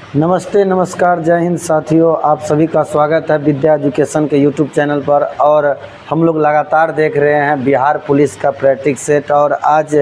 नमस्ते, नमस्कार, जय हिंद साथियों। आप सभी का स्वागत है विद्या एजुकेशन के यूट्यूब चैनल पर। और हम लोग लगातार देख रहे हैं बिहार पुलिस का प्रैक्टिस सेट। और आज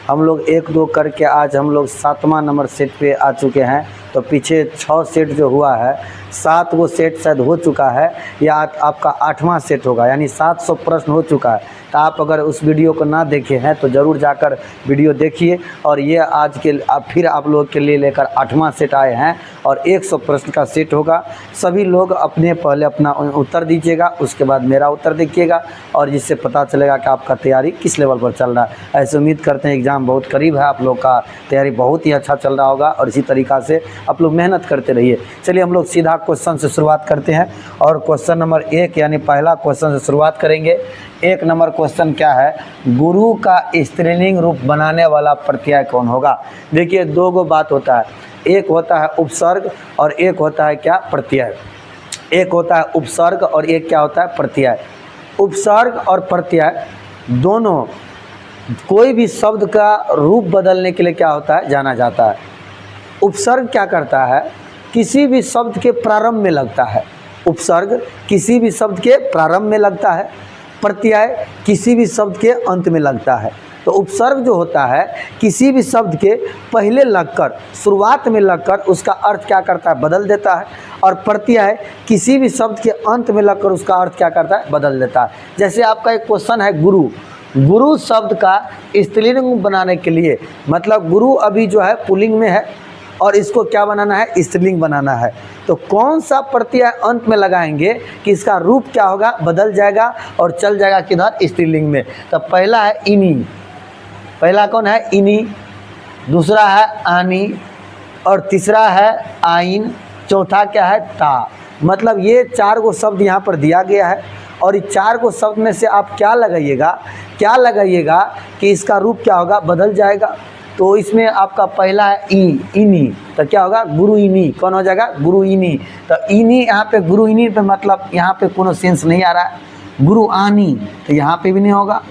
हम लोग 1-2 करके आज हम लोग 7वां नंबर सेट पे आ चुके हैं। तो पीछे 6 सेट जो हुआ है, 7 वो सेट शायद हो चुका है, या आपका 8वां सेट होगा, यानी 700 प्रश्न हो चुका है। तो आप अगर उस वीडियो को ना देखे हैं तो ज़रूर जाकर वीडियो देखिए। और ये आज के फिर आप लोग के लिए लेकर 8वां सेट आए हैं और 100 प्रश्न का सेट होगा। सभी लोग अपने पहले अपना उत्तर दीजिएगा, उसके बाद मेरा उत्तर देखिएगा, और जिससे पता चलेगा कि आपका तैयारी किस लेवल पर चल रहा है। ऐसे उम्मीद करते हैं एग्ज़ाम बहुत करीब है, आप लोग का तैयारी बहुत ही अच्छा चल रहा होगा और इसी तरीक़ा से आप लोग मेहनत करते रहिए। चलिए हम लोग सीधा क्वेश्चन से शुरुआत करते हैं। और क्वेश्चन नंबर 1 यानी पहला क्वेश्चन से शुरुआत करेंगे। 1 नंबर क्वेश्चन क्या है? गुरु का स्त्रीलिंग रूप बनाने वाला प्रत्यय कौन होगा? देखिए, 2 गो बात होता है, एक होता है उपसर्ग और एक होता है क्या? प्रत्यय। एक होता है उपसर्ग और एक क्या होता है? प्रत्यय। उपसर्ग और प्रत्यय दोनों कोई भी शब्द का रूप बदलने के लिए क्या होता है? जाना जाता है। उपसर्ग क्या करता है? किसी भी शब्द के प्रारंभ में लगता है। उपसर्ग किसी भी शब्द के प्रारंभ में लगता है, प्रत्यय किसी भी शब्द के अंत में लगता है। तो उपसर्ग जो होता है किसी भी शब्द के पहले लगकर, शुरुआत में लगकर उसका अर्थ क्या करता है? बदल देता है। और प्रत्यय किसी भी शब्द के अंत में लगकर उसका अर्थ क्या करता है? बदल देता है। जैसे आपका एक क्वेश्चन है गुरु। गुरु शब्द का स्त्रीलिंग बनाने के लिए, मतलब गुरु अभी जो है पुल्लिंग में है और इसको क्या बनाना है? स्त्रीलिंग बनाना है। तो कौन सा प्रत्यय अंत में लगाएंगे कि इसका रूप क्या होगा? बदल जाएगा और चल जाएगा किधर? स्त्रीलिंग में। तो पहला है इनी। पहला कौन है? इनी। दूसरा है आनी और तीसरा है आइन। चौथा क्या है? ता। मतलब ये 4 गो शब्द यहाँ पर दिया गया है और इस 4 गो शब्द में से आप क्या लगाइएगा कि इसका रूप क्या होगा? बदल जाएगा। तो इसमें आपका पहला है इनी। तो क्या होगा? गुरु इनी। कौन हो जाएगा? गुरु इनी। तो इनी यहाँ पे गुरु इनी पे मतलब यहाँ पे कोनो सेंस नहीं आ रहा है। गुरु आनी तो यहाँ पे भी नहीं होगा।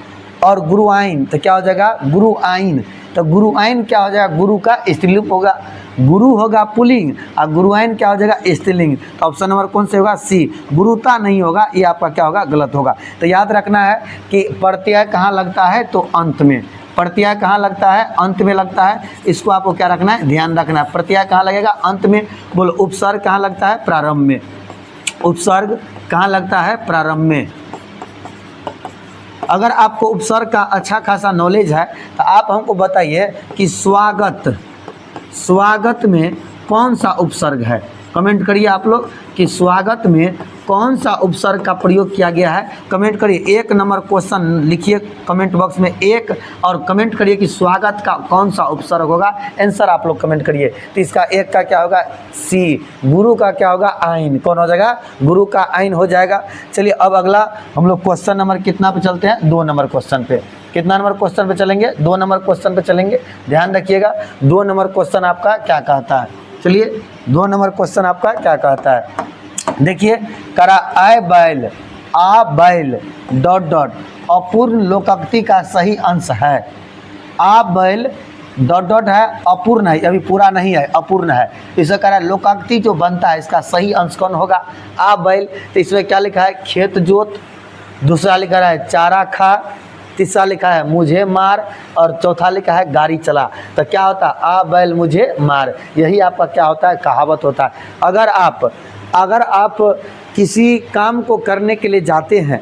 और गुरु आइन तो क्या हो जाएगा? गुरु आइन। तो गुरु आइन क्या हो जाएगा? गुरु का स्त्रीलिंग होगा। गुरु होगा पुल्लिंग और गुरु आइन क्या हो जाएगा? स्त्रीलिंग। तो ऑप्शन नंबर कौन से होगा? सी। गुरुता नहीं होगा, ये आपका क्या होगा? गलत होगा। तो याद रखना है कि प्रत्यय कहाँ लगता है? तो अंत में। प्रत्यय कहाँ लगता है? अंत में लगता है। इसको आपको क्या रखना है? ध्यान रखना है। प्रत्यय कहाँ लगेगा? अंत में। बोलो, उपसर्ग कहाँ लगता है? प्रारंभ में। उपसर्ग कहाँ लगता है? प्रारंभ में। अगर आपको उपसर्ग का अच्छा खासा नॉलेज है तो आप हमको बताइए कि स्वागत में कौन सा उपसर्ग है? कमेंट करिए आप लोग कि स्वागत में कौन सा उपसर्ग का प्रयोग किया गया है। कमेंट करिए। 1 नंबर क्वेश्चन लिखिए कमेंट बॉक्स में 1 और कमेंट करिए कि स्वागत का कौन सा उपसर्ग होगा। आंसर आप लोग कमेंट करिए। तो इसका 1 का क्या होगा? सी। गुरु का क्या होगा? आइन। कौन हो जाएगा? गुरु का आइन हो जाएगा। चलिए अब अगला हम लोग क्वेश्चन नंबर कितना पे चलते हैं? 2 नंबर क्वेश्चन पे। कितना नंबर क्वेश्चन पे चलेंगे? 2 नंबर क्वेश्चन पे चलेंगे। ध्यान रखिएगा 2 नंबर क्वेश्चन आपका क्या कहता है। चलिए 2 नंबर क्वेश्चन आपका क्या कहता है? देखिए, करा आ बैल डॉट अपूर्ण लोकोक्ति का सही अंश है। आ बैल डॉट है, अपूर्ण है, अभी पूरा नहीं है, अपूर्ण है। इसे कह रहा है लोकोक्ति जो बनता है इसका सही अंश कौन होगा? आ बैल। तो इसमें क्या लिखा है? खेत जोत। दूसरा लिखा है चारा खा। तीसरा लिखा है मुझे मार और चौथा लिखा है गाड़ी चला। तो क्या होता है? आ बैल मुझे मार। यही आपका क्या होता है? कहावत होता है। अगर आप किसी काम को करने के लिए जाते हैं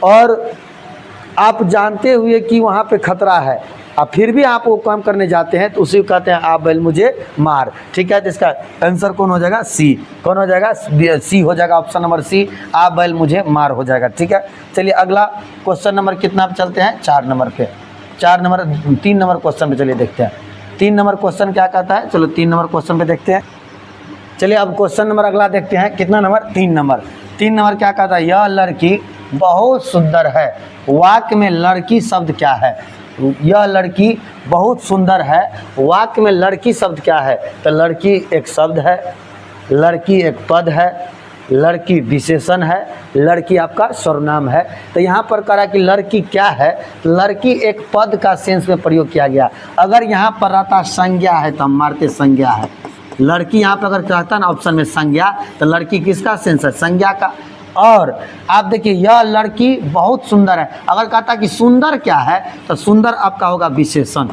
और आप जानते हुए कि वहाँ पे खतरा है और फिर भी आप वो काम करने जाते हैं तो उसी को कहते हैं आ बैल मुझे मार। ठीक है, तो इसका आंसर कौन हो जाएगा? सी। कौन हो जाएगा? सी हो जाएगा। ऑप्शन नंबर सी, आ बैल मुझे मार हो जाएगा। ठीक है, चलिए अगला क्वेश्चन नंबर कितना पे चलते हैं? 4 नंबर पे। 3 नंबर क्वेश्चन पे चलिए देखते हैं 3 नंबर क्वेश्चन क्या कहता है। चलो 3 नंबर क्वेश्चन पे देखते हैं। चलिए अब क्वेश्चन नंबर अगला देखते हैं। कितना नंबर? 3 नंबर। 3 नंबर क्या कहता है? यह लड़की बहुत सुंदर है। वाक्य में लड़की शब्द क्या है? यह लड़की बहुत सुंदर है। वाक्य में लड़की शब्द क्या है? तो लड़की एक शब्द है, लड़की एक पद है, लड़की विशेषण है, लड़की आपका सर्वनाम है। तो यहाँ पर करा कि लड़की क्या है? लड़की एक पद का सेंस में प्रयोग किया गया। अगर यहाँ पर रहता संज्ञा है तो हम मारते संज्ञा है। लड़की यहाँ पे अगर कहता ना ऑप्शन में संज्ञा, तो लड़की किसका सेंस है? संज्ञा का। और आप देखिए यह लड़की बहुत सुंदर है, अगर कहता कि सुंदर क्या है, तो सुंदर आपका होगा विशेषण।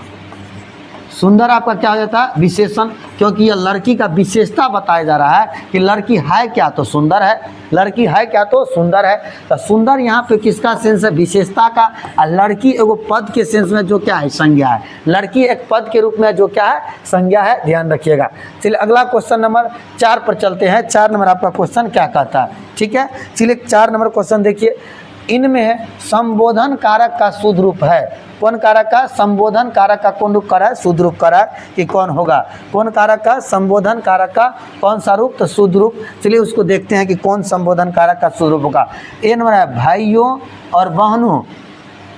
सुंदर आपका क्या हो जाता है? विशेषण, क्योंकि यह लड़की का विशेषता बताया जा रहा है कि लड़की है क्या तो सुंदर है, लड़की है क्या तो सुंदर है। तो सुंदर यहाँ पे किसका सेंस है? विशेषता का। और लड़की एगो पद के सेंस में जो क्या है? संज्ञा है। लड़की एक पद के रूप में जो क्या है? संज्ञा है, ध्यान रखिएगा। चलिए अगला क्वेश्चन नंबर 4 पर चलते हैं। 4 नंबर आपका क्वेश्चन क्या कहता है? ठीक है, चलिए 4 नंबर क्वेश्चन देखिए। इनमें संबोधन कारक का शुद्ध रूप है। कौन कारक का? संबोधन कारक का कौन रूप कर है? शुद्ध रूप कर है कि कौन होगा? कौन कारक का? संबोधन कारक का कौन सा रूप? तो शुद्ध रूप। चलिए उसको देखते हैं कि कौन संबोधन कारक का शुद्ध रूप होगा। ए नंबर है भाइयों और बहनों,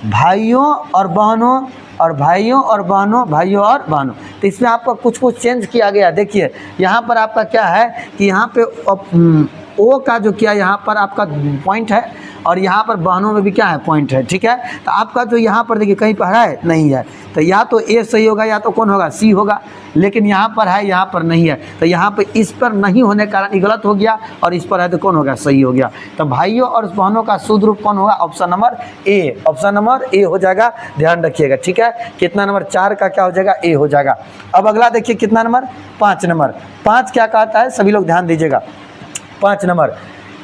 भाइयों और बहनों, और भाइयों और बहनों, भाइयों और बहनों। तो इसमें आपका कुछ चेंज किया गया। देखिए यहाँ पर आपका क्या है कि यहाँ पे ओ का जो किया यहाँ पर आपका पॉइंट है, और यहाँ पर बहनों में भी क्या है? पॉइंट है। ठीक है, तो आपका जो यहाँ पर देखिए कहीं पर है नहीं है, तो या तो ए सही होगा या तो कौन होगा? सी होगा। लेकिन यहाँ पर है, यहाँ पर नहीं है, तो यहाँ पर इस पर नहीं होने के कारण ये गलत हो गया, और इस पर है तो कौन हो गया? सही हो गया। तो भाइयों और बहनों का शुद्ध रूप कौन होगा? Option number A. Option number A हो जाएगा, ध्यान रखिएगा। ठीक है, कितना नंबर? 4 का क्या हो जाएगा? ए हो जाएगा। अब अगला देखिए कितना नंबर? 5 नंबर। 5 क्या कहता है? सभी लोग ध्यान दीजिएगा। 5 नंबर,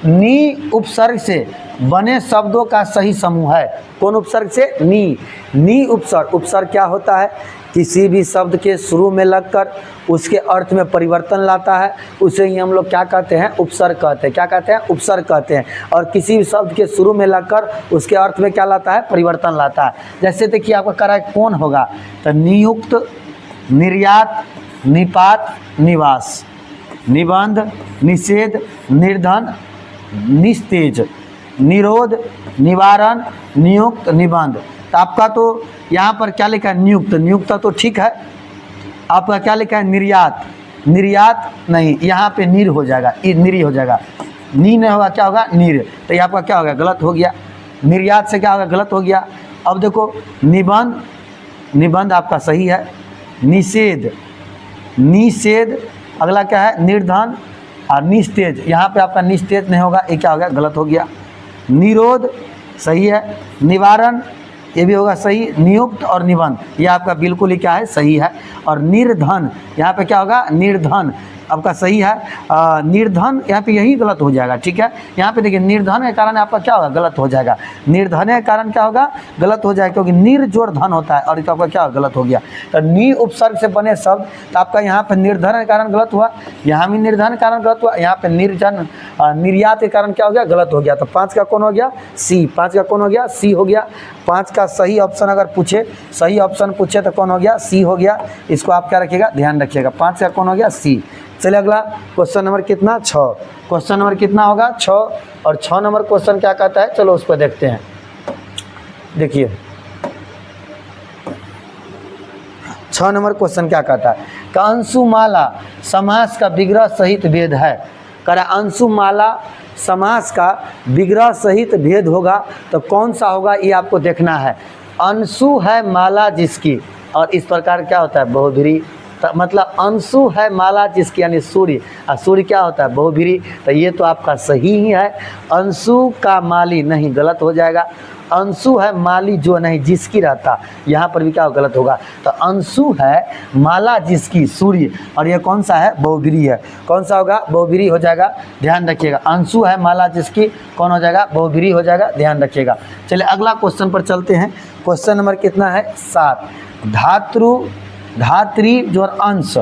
नी उपसर्ग से बने शब्दों का सही समूह है। कौन उपसर्ग से? नी। नी उपसर्ग। उपसर्ग क्या होता है? किसी भी शब्द के शुरू में लगकर उसके अर्थ में परिवर्तन लाता है, उसे ही हम लोग क्या कहते हैं? उपसर्ग कहते हैं। क्या कहते हैं? उपसर्ग कहते हैं। और किसी भी शब्द के शुरू में लगकर उसके अर्थ में क्या लाता है? परिवर्तन लाता है। जैसे देखिए आपका कह रहा है कौन होगा? तो नियुक्त, निर्यात, निपात, निवास, निबंध, निषेध, निर्धन, निस्तेज, निरोध, निवारण, नियुक्त, निबंध। तो आपका तो यहाँ पर क्या लिखा है? नियुक्त। नियुक्त तो ठीक है। आपका क्या लिखा है? निर्यात। निर्यात नहीं, यहाँ पे निर हो जाएगा, निरी हो जाएगा। नी नहीं होगा, क्या होगा? निर। तो ये आपका क्या होगा? गलत हो गया। निर्यात से क्या होगा? गलत हो गया। अब देखो निबंध, निबंध आपका सही है। निषेध, निषेध। अगला क्या है? निर्धन और निस्तेज। यहाँ पे आपका निस्तेज नहीं होगा, ये क्या हो गया? गलत हो गया। निरोध सही है। निवारण ये भी होगा सही। नियुक्त और निबंध ये आपका बिल्कुल ही क्या है? सही है। और निर्धन यहाँ पे क्या होगा? निर्धन आपका सही है। निर्धन यहाँ पे यही गलत हो जाएगा। ठीक है, यहाँ पे देखिए निर्धन के कारण आपका क्या होगा? गलत हो जाएगा। निर्धन के कारण क्या होगा? गलत हो जाएगा, क्योंकि निर्जोड़ धन होता है, और इसका आपका क्या गलत हो गया? तो नी उपसर्ग से बने शब्द, तो आपका यहाँ पे निर्धन के कारण गलत हुआ, यहाँ भी निर्धन के कारण गलत हुआ, यहाँ पे निर्जन निर्यात के कारण क्या हो गया? गलत हो गया। तो 5 का कौन हो गया? सी। 5 का कौन हो गया? सी हो गया। 5 का सही ऑप्शन अगर पूछे, सही ऑप्शन पूछे तो कौन हो गया? सी हो गया। इसको आप क्या रखिएगा? ध्यान रखिएगा। 5 का कौन हो गया? सी। चलिए अगला क्वेश्चन नंबर कितना? 6। क्वेश्चन नंबर कितना होगा? 6। और 6 नंबर क्वेश्चन क्या कहता है? चलो उस पर देखते हैं। देखिए 6 नंबर क्वेश्चन क्या कहता है? का अंशुमाला समास का विग्रह सहित भेद है। करा अंशुमाला समास का विग्रह सहित भेद होगा तो कौन सा होगा? ये आपको देखना है। अंशु है माला जिसकी, और इस प्रकार क्या होता है? बहुब्रीहि। मतलब अंशु है माला जिसकी, यानी सूर्य, और सूर्य क्या होता है? बहुब्रीहि। तो ये तो आपका सही ही है। अंशु का माली नहीं, गलत हो जाएगा। अंशु है माली जो नहीं जिसकी रहता, यहाँ पर भी क्या गलत होगा? तो अंशु है माला जिसकी सूर्य, और ये कौन सा है? बहुब्रीहि है। कौन सा होगा? बहुब्रीहि हो जाएगा, ध्यान रखिएगा। अंशु है माला जिसकी कौन हो जाएगा? बहुब्रीहि हो जाएगा, ध्यान रखिएगा। चलिए अगला क्वेश्चन पर चलते हैं। क्वेश्चन नंबर कितना है? 7। धातु, धात्री जोड़ अंश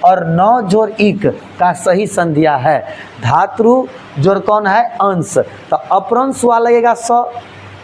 और 9 जोड़ इक का सही संध्या है। धातु जोड़ कौन है? अंश। तो अपभ्रंश हुआ लगेगा 100,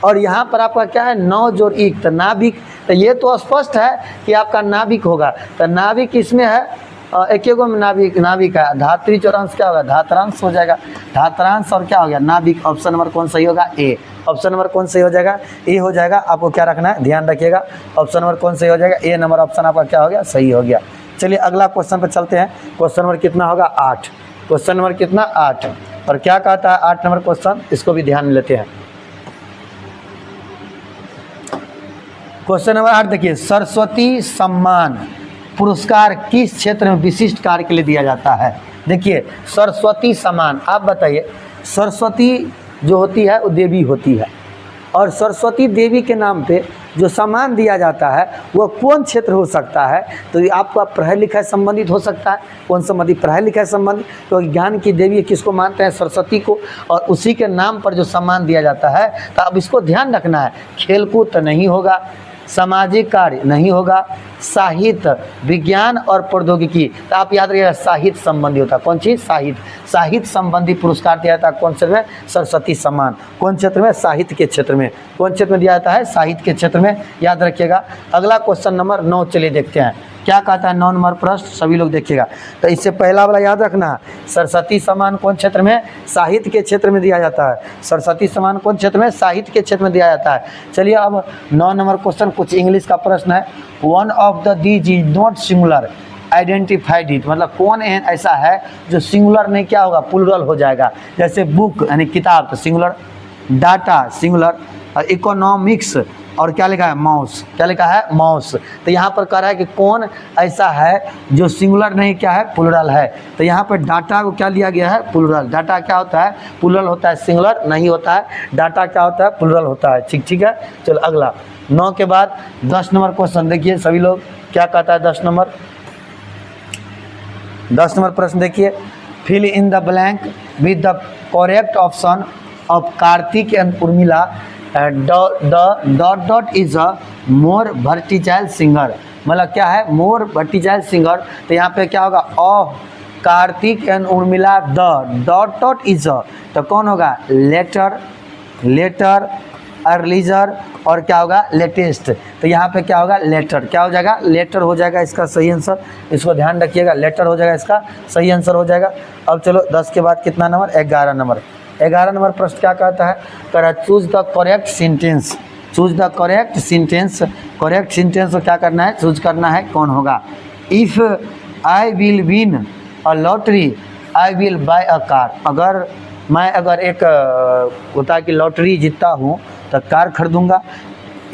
और यहाँ पर आपका क्या है? 9 जोड़ इक, तो नाभिक। तो ये तो स्पष्ट है कि आपका नाभिक होगा। तो नाभिक इसमें है, एक में नाभिक, नाभिक है। धात्री जोड़ अंश क्या होगा? धात्रांश हो जाएगा। धात्रांश और क्या हो गया? नाभिक। ऑप्शन नंबर कौन सही होगा? ए। ऑप्शन नंबर कौन सही हो जाएगा? ए हो जाएगा। आपको क्या रखना है? ध्यान रखिएगा। ऑप्शन नंबर कौन सही हो जाएगा? ए नंबर ऑप्शन आपका क्या हो गया? सही हो गया। चलिए अगला क्वेश्चन पर चलते हैं। क्वेश्चन नंबर कितना होगा? 8। क्वेश्चन नंबर कितना? 8। और क्या कहता है 8 नंबर क्वेश्चन? इसको भी ध्यान में लेते हैं। क्वेश्चन नंबर 8 देखिए, सरस्वती सम्मान पुरस्कार किस क्षेत्र में विशिष्ट कार्य के लिए दिया जाता है? देखिए, सरस्वती सम्मान, आप बताइए, सरस्वती जो होती है वो देवी होती है, और सरस्वती देवी के नाम पे जो सम्मान दिया जाता है वह कौन क्षेत्र हो सकता है? तो ये आपका पढ़ाई लिखाई संबंधित हो सकता है। कौन संबंधित? पढ़ाई लिखाई संबंधित। तो ज्ञान की देवी किसको मानते हैं? सरस्वती को, और उसी के नाम पर जो सम्मान दिया जाता है। तो अब इसको ध्यान रखना है, खेलकूद तो नहीं होगा, सामाजिक कार्य नहीं होगा, साहित्य, विज्ञान और प्रौद्योगिकी, तो आप याद रखिएगा साहित्य संबंधी होता है। कौन चीज़? साहित्य। साहित्य संबंधी पुरस्कार दिया जाता है कौन क्षेत्र में? सरस्वती सम्मान। कौन क्षेत्र में? साहित्य के क्षेत्र में। कौन क्षेत्र में दिया जाता है? साहित्य के क्षेत्र में, याद रखिएगा। अगला क्वेश्चन नंबर 9 चलिए देखते हैं क्या कहता है 9 नंबर प्रश्न, सभी लोग देखिएगा। तो इससे पहला वाला याद रखना है, सरस्वती सम्मान कौन क्षेत्र में? साहित्य के क्षेत्र में दिया जाता है। सरस्वती सम्मान कौन क्षेत्र में? साहित्य के क्षेत्र में दिया जाता है। चलिए अब 9 नंबर क्वेश्चन कुछ इंग्लिश का प्रश्न है। One of the these is not singular, identified it, मतलब कौन ऐसा है जो सिंगुलर नहीं क्या होगा? प्लूरल हो जाएगा। जैसे बुक यानी किताब तो सिंगुलर, डाटा सिंगुलर, इकोनॉमिक्स और क्या लिखा है? माउस। क्या लिखा है? माउस। तो यहाँ पर कह रहा है कि कौन ऐसा है जो सिंगुलर नहीं क्या है? प्लूरल है। तो यहाँ पर डाटा को क्या लिया गया है? प्लूरल। डाटा क्या होता है? प्लूरल होता है, सिंगुलर नहीं होता है। डाटा क्या होता है? प्लूरल होता है। ठीक है। चलो अगला 9 के बाद 10 नंबर क्वेश्चन देखिए सभी लोग क्या कहता है। 10 नंबर प्रश्न देखिए, fill in the blank with the correct option of Kartik and Urmila. Dot is a more versatile singer, मतलब क्या है? More versatile singer. तो यहाँ पे क्या होगा? Kartik and Urmila, the dot is a, तो कौन होगा? लेटर अर्लीजर और क्या होगा? लेटेस्ट। तो यहाँ पे क्या होगा? लेटर। क्या हो जाएगा? लेटर हो जाएगा इसका सही आंसर। इसको ध्यान रखिएगा, लेटर हो जाएगा इसका सही आंसर हो जाएगा। अब चलो 10 के बाद कितना नंबर? 11 नंबर। 11 नंबर प्रश्न क्या कहता है? कह रहा है choose the correct sentence. Choose the correct sentence. Correct sentence को क्या करना है? चूज करना है। कौन होगा? If I will win a lottery I will buy a car. अगर मैं एक होता है कि लॉटरी जीतता हूँ तो कार खरीदूँगा।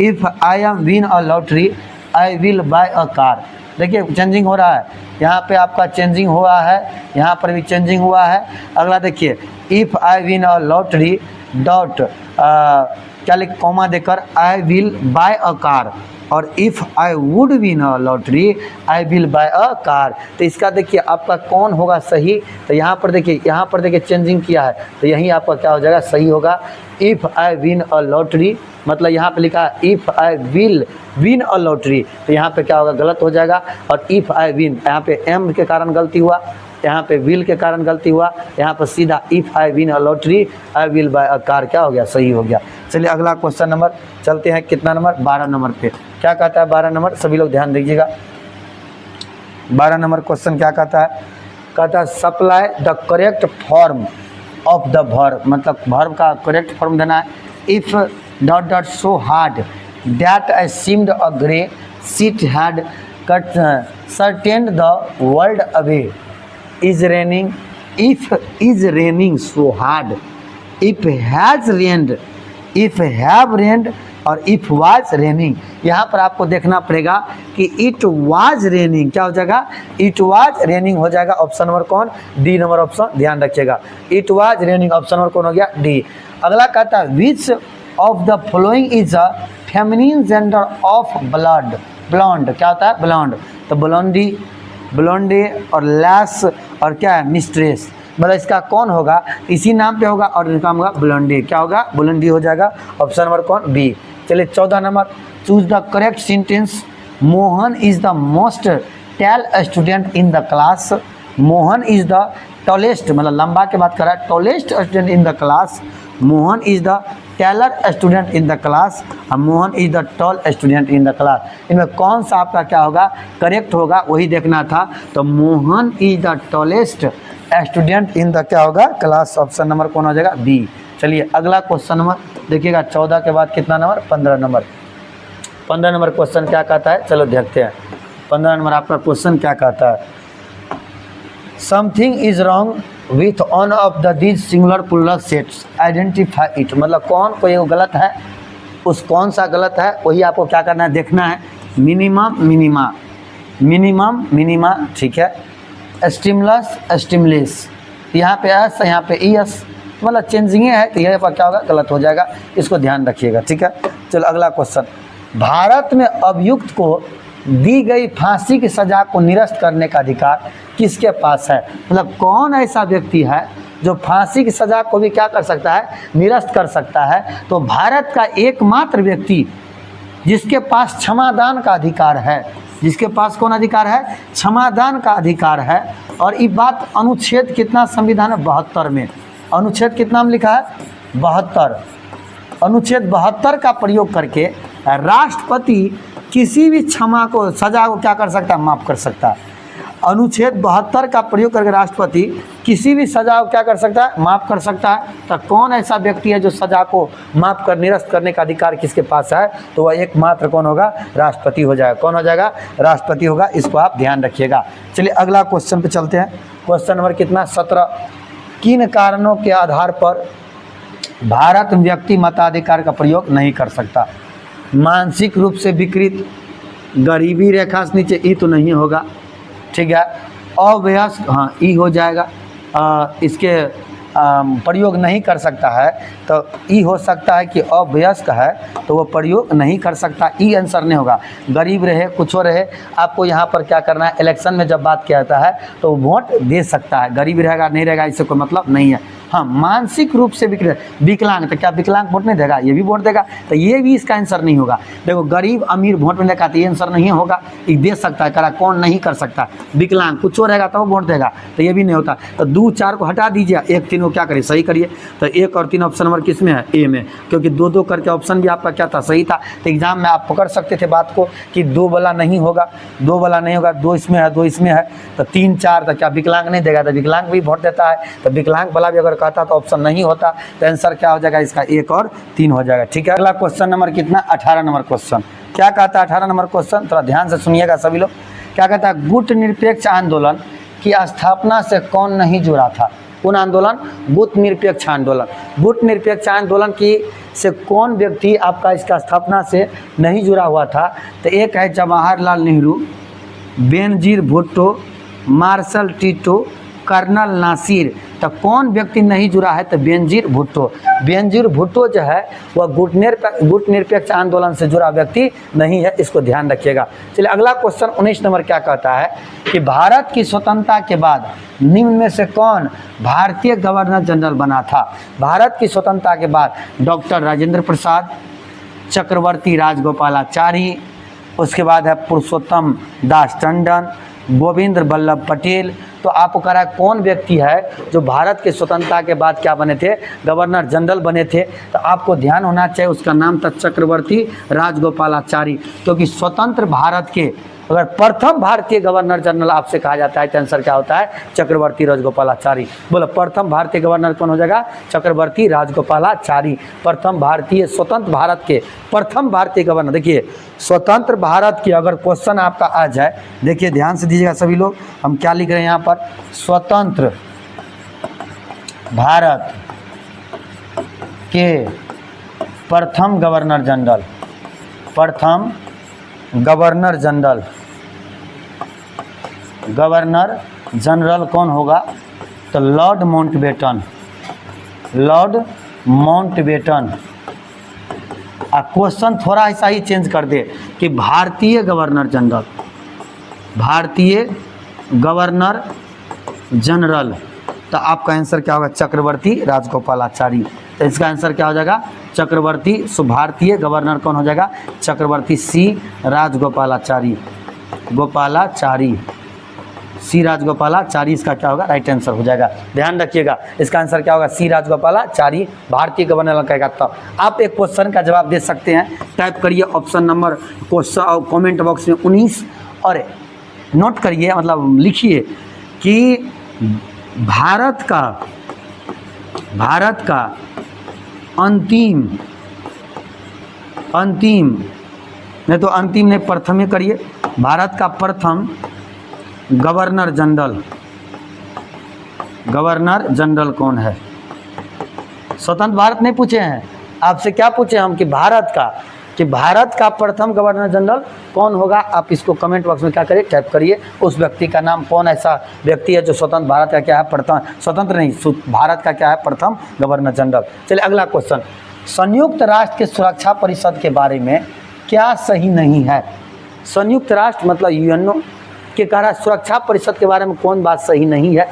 If I am win a lottery I will buy a car. देखिए चेंजिंग हो रहा है, यहाँ पे आपका चेंजिंग हुआ है, यहाँ पर भी चेंजिंग हुआ है। अगला देखिए, if I win a lottery dot क्या लिख कॉमा देकर I will buy a car, और if I would win a lottery I will buy a car. तो इसका देखिए आपका कौन होगा सही? तो यहाँ पर देखिए चेंजिंग किया है, तो यही आपका क्या हो जाएगा? सही होगा। If I win a lottery, मतलब यहाँ पे लिखा है if I will win a lottery, तो यहाँ पे क्या होगा? गलत हो जाएगा। और इफ़ आई विन, यहाँ पे एम के कारण गलती हुआ, यहाँ पे विल के कारण गलती हुआ, यहाँ पर सीधा if I win a lottery I will buy a car क्या हो गया? सही हो गया। चलिए अगला क्वेश्चन नंबर चलते हैं कितना नंबर? 12 नंबर पे क्या कहता है? 12 नंबर सभी लोग ध्यान दीजिएगा। 12 नंबर क्वेश्चन क्या कहता है? कहता है supply the correct form of the verb, मतलब वर्ब का करेक्ट फॉर्म देना है। If dot so hard that I seemed a grey seat had cut certain the world away. Is raining, if is raining so hard, if has rained, if have rained और if was raining. यहाँ पर आपको देखना पड़ेगा कि it was raining क्या हो जाएगा? इट वाज रेनिंग हो जाएगा। ऑप्शन नंबर कौन? डी नंबर ऑप्शन, ध्यान रखिएगा। It was raining option number कौन हो गया? डी। अगला कहता है which of the following is a feminine gender of blood. Blonde क्या होता है? ब्लॉन्ड। तो ब्लॉन्डी, ब्लॉन्डे और लैस और क्या है? मिस्ट्रेस, मतलब इसका कौन होगा? इसी नाम पे होगा और इनका होगा ब्लॉन्डी। क्या होगा? ब्लॉन्डी हो जाएगा। ऑप्शन नंबर कौन? बी। चलिए 14 number, choose the correct sentence. Mohan is the most tall student in the class. Mohan is the tallest, मतलब लंबा के बात कर रहा है, tallest student in the class. Mohan is the taller student in the class, Mohan is the tall student in the class. इनमें कौन सा आपका क्या होगा? करेक्ट होगा, वही देखना था। तो Mohan is the tallest student in the क्या होगा? क्लास। ऑप्शन नंबर कौन हो जाएगा? बी। चलिए अगला क्वेश्चन नंबर देखिएगा। 14 के बाद कितना नंबर? 15 नंबर। 15 नंबर क्वेश्चन क्या कहता है? चलो देखते हैं 15 नंबर आपका क्वेश्चन क्या कहता है। Something is wrong with on off the this singular plural sets, identify it, मतलब कौन कोई गलत है, उस कौन सा गलत है वही आपको क्या करना है? देखना है। मिनिमम, मिनिमा, मिनिमम मिनिमा, ठीक है, स्टिमुलस स्टिमुलस, यहाँ पे एस यहाँ पे ई एस, मतलब चेंजिंग है, तो यह पर क्या होगा, गलत हो जाएगा, इसको ध्यान रखिएगा, ठीक है। चलो अगला क्वेश्चन, भारत में अभियुक्त को दी गई फांसी की सजा को निरस्त करने का अधिकार किसके पास है, मतलब कौन ऐसा व्यक्ति है जो फांसी की सजा को भी क्या कर सकता है, निरस्त कर सकता है। तो भारत का एकमात्र व्यक्ति जिसके पास क्षमादान का अधिकार है, जिसके पास कौन अधिकार है, क्षमादान का अधिकार है। और ये बात अनुच्छेद कितना संविधान है, 72 में, अनुच्छेद कितना में लिखा है, 72, अनुच्छेद 72 का प्रयोग करके राष्ट्रपति किसी भी क्षमा को, सजा को क्या कर सकता है, माफ़ कर सकता है। अनुच्छेद 72 का प्रयोग करके राष्ट्रपति किसी भी सजा को क्या कर सकता है, माफ़ कर सकता है। तो कौन ऐसा व्यक्ति है जो सजा को माफ़ कर, निरस्त करने का अधिकार किसके पास है, तो वह एकमात्र कौन होगा, राष्ट्रपति हो जाएगा। कौन हो जाएगा, राष्ट्रपति होगा, इसको आप ध्यान रखिएगा। चलिए अगला क्वेश्चन पे चलते हैं। क्वेश्चन नंबर कितना, 17, किन कारणों के आधार पर भारत व्यक्ति मताधिकार का प्रयोग नहीं कर सकता। मानसिक रूप से विकृत, गरीबी रेखा से नीचे, ई तो नहीं होगा, ठीक है। अवयस्क, हाँ ई हो जाएगा, इसके प्रयोग नहीं कर सकता है, तो ई हो सकता है कि अवयस्क है तो वो प्रयोग नहीं कर सकता, ई आंसर नहीं होगा। गरीब रहे, कुछ हो रहे, आपको यहाँ पर क्या करना है, इलेक्शन में जब बात किया जाता है तो वोट दे सकता है, गरीब रहेगा नहीं रहेगा इससे कोई मतलब नहीं है। हाँ, मानसिक रूप से विकलांग, तो क्या विकलांग वोट नहीं देगा, ये भी वोट देगा, तो ये भी इसका आंसर नहीं होगा। देखो गरीब अमीर वोट में देगा, तो ये आंसर नहीं होगा, ये दे सकता है, करा कौन नहीं कर सकता, विकलांग कुछ हो रहेगा तो वो वोट देगा, तो ये भी नहीं होता। तो 2 4 को हटा दीजिए, 1 3 को क्या करिए, सही करिए। तो 1 और 3 ऑप्शन नंबर किस में है, ए में, क्योंकि 2 2 करके ऑप्शन भी आपका क्या था, सही था। तो एग्जाम में आप पकड़ सकते थे बात को कि 2 वाला नहीं होगा, 2 वाला नहीं होगा, 2 इसमें है 2 इसमें है, तो 3 4 तो क्या विकलांग नहीं देगा, तो विकलांग भी वोट देता है, तो विकलांग वाला भी अगर कहता तो ऑप्शन नहीं होता, तो आंसर क्या हो जाएगा इसका, 1 और 3 हो जाएगा, ठीक है। अगला क्वेश्चन नंबर कितना, 18 नंबर क्वेश्चन। क्या कहता है 18 नंबर क्वेश्चन, थोड़ा ध्यान से सुनिएगा सभी लोग। क्या कहता है, गुट निरपेक्ष आंदोलन की स्थापना से कौन नहीं जुड़ा था, कौन आंदोलन, गुट निरपेक्ष आंदोलन। गुट निरपेक्ष आंदोलन की से कौन व्यक्ति आपका इसका स्थापना से नहीं जुड़ा हुआ था, तो एक है Jawaharlal Nehru, Benazir Bhutto, Marshal Tito, Colonel Nasser. तो कौन व्यक्ति नहीं जुड़ा है, तो बेनजीर भुट्टो। बेनजीर भुट्टो जो है वह गुट निरपेक्ष आंदोलन से जुड़ा व्यक्ति नहीं है, इसको ध्यान रखिएगा। चलिए अगला क्वेश्चन 19 नंबर क्या कहता है कि भारत की स्वतंत्रता के बाद निम्न में से कौन भारतीय गवर्नर जनरल बना था। भारत की स्वतंत्रता के बाद डॉक्टर राजेंद्र प्रसाद, चक्रवर्ती राजगोपालाचारी, उसके बाद है पुरुषोत्तम दास टंडन, गोविंद बल्लभ पटेल। तो आपको कह रहा है कौन व्यक्ति है जो भारत के स्वतंत्रता के बाद क्या बने थे, गवर्नर जनरल बने थे। तो आपको ध्यान होना चाहिए, उसका नाम था चक्रवर्ती राजगोपालाचारी, क्योंकि स्वतंत्र भारत के अगर प्रथम भारतीय गवर्नर जनरल आपसे कहा जाता है तो आंसर क्या होता है, चक्रवर्ती राजगोपालाचारी। बोलो प्रथम भारतीय गवर्नर कौन हो जाएगा, चक्रवर्ती राजगोपालाचारी। प्रथम भारतीय स्वतंत्र भारत के प्रथम भारतीय गवर्नर। देखिए स्वतंत्र भारत की अगर क्वेश्चन आपका आ जाए, देखिए ध्यान से दीजिएगा सभी लोग, हम क्या लिख रहे हैं यहाँ पर, स्वतंत्र भारत के प्रथम गवर्नर जनरल, प्रथम गवर्नर जनरल, गवर्नर जनरल कौन होगा, तो Lord Mountbatten, Lord Mountbatten. Question थोड़ा ऐसा ही चेंज कर दे कि भारतीय गवर्नर जनरल, भारतीय गवर्नर जनरल, तो आपका आंसर क्या होगा, चक्रवर्ती राजगोपालाचारी। तो इसका आंसर क्या हो जाएगा, चक्रवर्ती। भारतीय गवर्नर कौन हो जाएगा, चक्रवर्ती सी राजगोपालाचारी, गोपालाचारी, सी राजगोपालाचारी इसका क्या होगा, राइट आंसर हो जाएगा। ध्यान रखिएगा इसका आंसर क्या होगा, सी राजगोपालाचारी भारतीय गवर्नर कहेगा। तब आप एक क्वेश्चन का जवाब दे सकते हैं, टाइप करिए option number question comment box में 19 और नोट करिए, मतलब लिखिए कि भारत का अंतिम नहीं तो अंतिम नहीं, प्रथम ही करिए, भारत का प्रथम गवर्नर जनरल कौन है। स्वतंत्र भारत नहीं पूछे हैं आपसे, क्या पूछे हम कि भारत का कि भारत का प्रथम गवर्नर जनरल कौन होगा। आप इसको कमेंट बॉक्स में क्या करिए, टाइप करिए उस व्यक्ति का नाम। कौन ऐसा व्यक्ति है जो स्वतंत्र भारत का क्या है प्रथम, स्वतंत्र नहीं, भारत का क्या है प्रथम गवर्नर जनरल। चलिए अगला क्वेश्चन, संयुक्त राष्ट्र के सुरक्षा परिषद के बारे में क्या सही नहीं है। संयुक्त राष्ट्र मतलब यूएनओ के कह रहा है सुरक्षा परिषद के बारे में कौन बात सही नहीं है।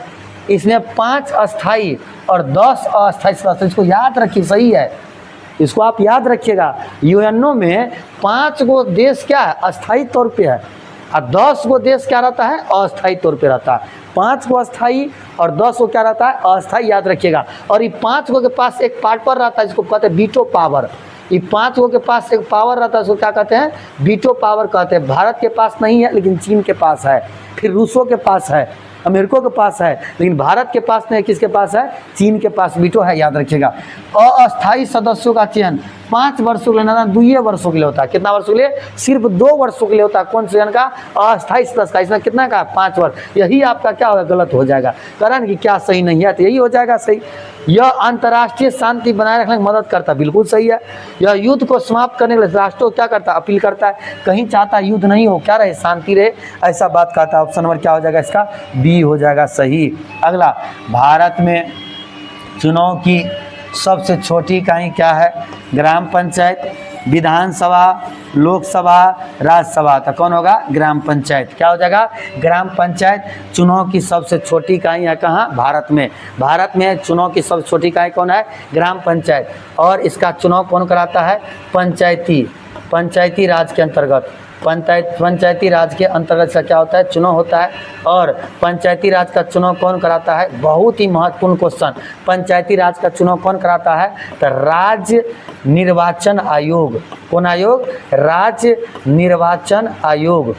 इसमें 5 अस्थाई और 10 अस्थाई सदस्य, इसको याद रखिए, सही है, इसको आप याद रखिएगा। यूएनओ में 5 गो देश क्या है अस्थाई तौर पे है और 10 गो देश क्या रहता है अस्थाई तौर पे रहता है। 5 गो अस्थाई और 10 गो क्या रहता है अस्थाई, याद रखिएगा। और ये 5 गो के पास एक पावर रहता है जिसको कहते हैं वीटो पावर। ये 5 गो के पास एक पावर रहता है उसको क्या कहते हैं वीटो पावर कहते हैं। भारत के पास नहीं है लेकिन चीन के पास है, फिर रूसों के पास है, अमेरिका के पास है, लेकिन भारत के पास नहीं, किसके पास है चीन के पास वीटो है, याद रखिएगा। अस्थाई सदस्यों का चयन 5 वर्षों के लिए ना 2 वर्षों के लिए होता है। कितना वर्षों के लिए, सिर्फ 2 वर्षों के लिए होता है। कौन चयन का अस्थाई सदस्य का, इसमें कितना का 5 वर्ष। यही आपका क्या होगा गलत हो जाएगा, कारण कि क्या सही नहीं है तो यही हो जाएगा सही। यह अंतर्राष्ट्रीय शांति बनाए रखने में मदद करता है, बिल्कुल सही है। यह युद्ध को समाप्त करने के लिए राष्ट्रों क्या करता है अपील करता है, कहीं चाहता है युद्ध नहीं हो, क्या रहे शांति रहे, ऐसा बात कहता है। ऑप्शन नंबर क्या हो जाएगा इसका बी हो जाएगा सही। अगला, भारत में चुनाव की सबसे छोटी इकाई क्या है, ग्राम पंचायत, विधानसभा, लोकसभा, राज्यसभा। तो कौन होगा ग्राम पंचायत, क्या हो जाएगा ग्राम पंचायत। चुनाव की सबसे छोटी इकाई है कहाँ भारत में, भारत में चुनाव की सबसे छोटी इकाई कौन है ग्राम पंचायत। और इसका चुनाव कौन कराता है पंचायती राज के अंतर्गत। पंचायती राज के अंतर्गत से क्या होता है चुनाव होता है। और पंचायती राज का चुनाव कौन कराता है, बहुत ही महत्वपूर्ण क्वेश्चन, पंचायती राज का चुनाव कौन कराता है तो राज्य निर्वाचन आयोग। कौन आयोग, राज्य निर्वाचन आयोग।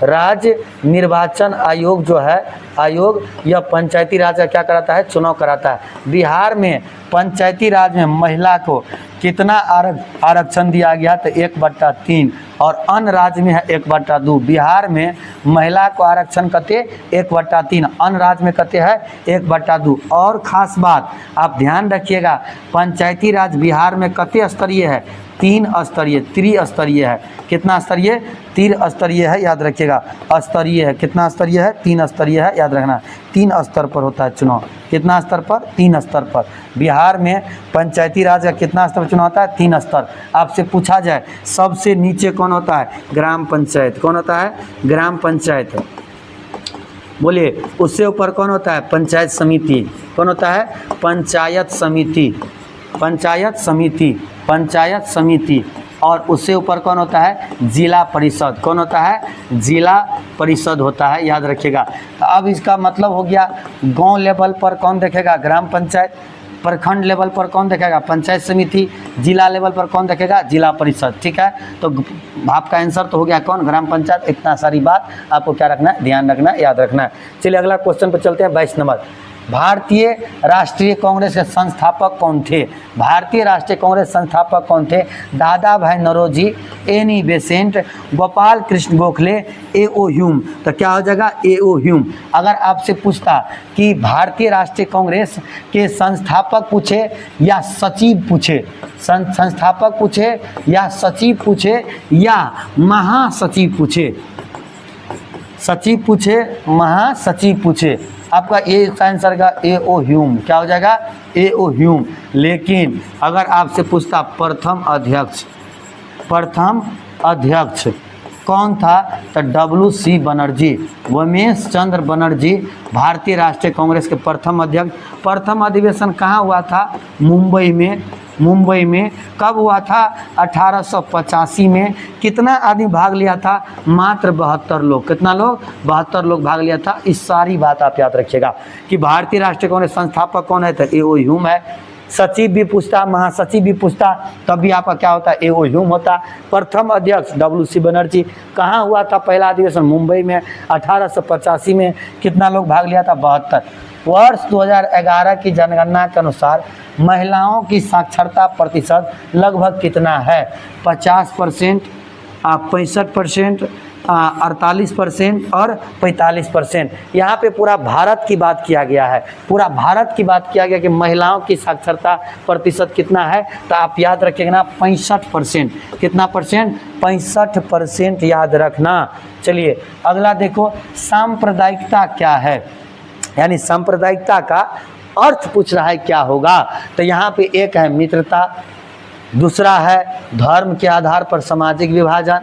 राज्य निर्वाचन आयोग जो है आयोग, यह पंचायती राज का क्या कराता है चुनाव कराता है। बिहार में पंचायती राज में महिला को कितना आरक्षण दिया गया तो 1/3 और अन्य राज्य में है 1/2। बिहार में महिला को आरक्षण कते 1/3, अन्य राज्य में कते है 1/2। और खास बात आप ध्यान रखिएगा, पंचायती राज बिहार में कते स्तरीय है 3 स्तरीय, त्रिस्तरीय है। कितना स्तरीय, 3 स्तरीय है, याद रखिएगा। स्तरीय है, कितना स्तरीय है 3 स्तरीय है, याद रखना। 3 स्तर पर होता है चुनाव, कितना स्तर पर 3 स्तर पर। बिहार में पंचायती राज का कितना स्तर पर चुनाव होता है 3 स्तर। आपसे पूछा जाए सबसे नीचे कौन होता है ग्राम पंचायत, कौन होता है ग्राम पंचायत, बोलिए। उससे ऊपर कौन होता है पंचायत समिति, कौन होता है पंचायत समिति, पंचायत समिति, पंचायत समिति। और उससे ऊपर कौन होता है जिला परिषद, कौन होता है जिला परिषद होता है, याद रखिएगा। तो अब इसका मतलब हो गया गांव लेवल पर कौन देखेगा ग्राम पंचायत, प्रखंड लेवल पर कौन देखेगा पंचायत समिति, जिला लेवल पर कौन देखेगा जिला परिषद। ठीक है, तो आपका आंसर तो हो गया कौन ग्राम पंचायत। इतना सारी बात आपको क्या रखना है ध्यान रखना है, याद रखना है। चलिए अगला क्वेश्चन पर चलते हैं 22 नंबर। भारतीय राष्ट्रीय कांग्रेस के संस्थापक कौन थे, भारतीय राष्ट्रीय कांग्रेस संस्थापक कौन थे, Dadabhai Naoroji, Annie Besant, Gopal Krishna Gokhale, A O. Hume. तो क्या हो जाएगा ए.ओ. ह्यूम। अगर आपसे पूछता कि भारतीय राष्ट्रीय कांग्रेस के संस्थापक पूछे या सचिव पूछे, संस्थापक पूछे या सचिव पूछे या महासचिव पूछे, सचिव पूछे महासचिव पूछे, आपका ए आंसर का ए.ओ. ह्यूम। क्या हो जाएगा ए.ओ. ह्यूम। लेकिन अगर आपसे पूछता प्रथम अध्यक्ष कौन था तो W.C. बनर्जी, उमेश चंद्र बनर्जी भारतीय राष्ट्रीय कांग्रेस के प्रथम अध्यक्ष। प्रथम अधिवेशन कहाँ हुआ था मुंबई में। कब हुआ था 1885 में। कितना आदमी भाग लिया था मात्र 72 लोग। कितना लोग 72 लोग भाग लिया था। इस सारी बात आप याद रखिएगा कि भारतीय राष्ट्रीय कांग्रेस संस्थापक कौन है तो ए.ओ. ह्यूम है। सचिव भी पूछता महासचिव भी पूछता तब भी आपका क्या होता ए.ओ. ह्यूम होता। प्रथम अध्यक्ष W.C. बनर्जी। कहाँ हुआ था पहला अधिवेशन मुंबई में 1885 में। कितना लोग भाग लिया था 72। वर्ष 2011 की जनगणना के अनुसार महिलाओं की साक्षरता प्रतिशत लगभग कितना है 50%, 65%, 48% और 45%। यहाँ पे पूरा भारत की बात किया गया है, पूरा भारत की बात किया गया कि महिलाओं की साक्षरता प्रतिशत कितना है, तो आप याद रखिएगा ना 65%। कितना परसेंट? 65% याद रखना। चलिए अगला देखो, सांप्रदायिकता क्या है, यानी सांप्रदायिकता का अर्थ पूछ रहा है क्या होगा। तो यहाँ पे एक है मित्रता, दूसरा है धर्म के आधार पर सामाजिक विभाजन,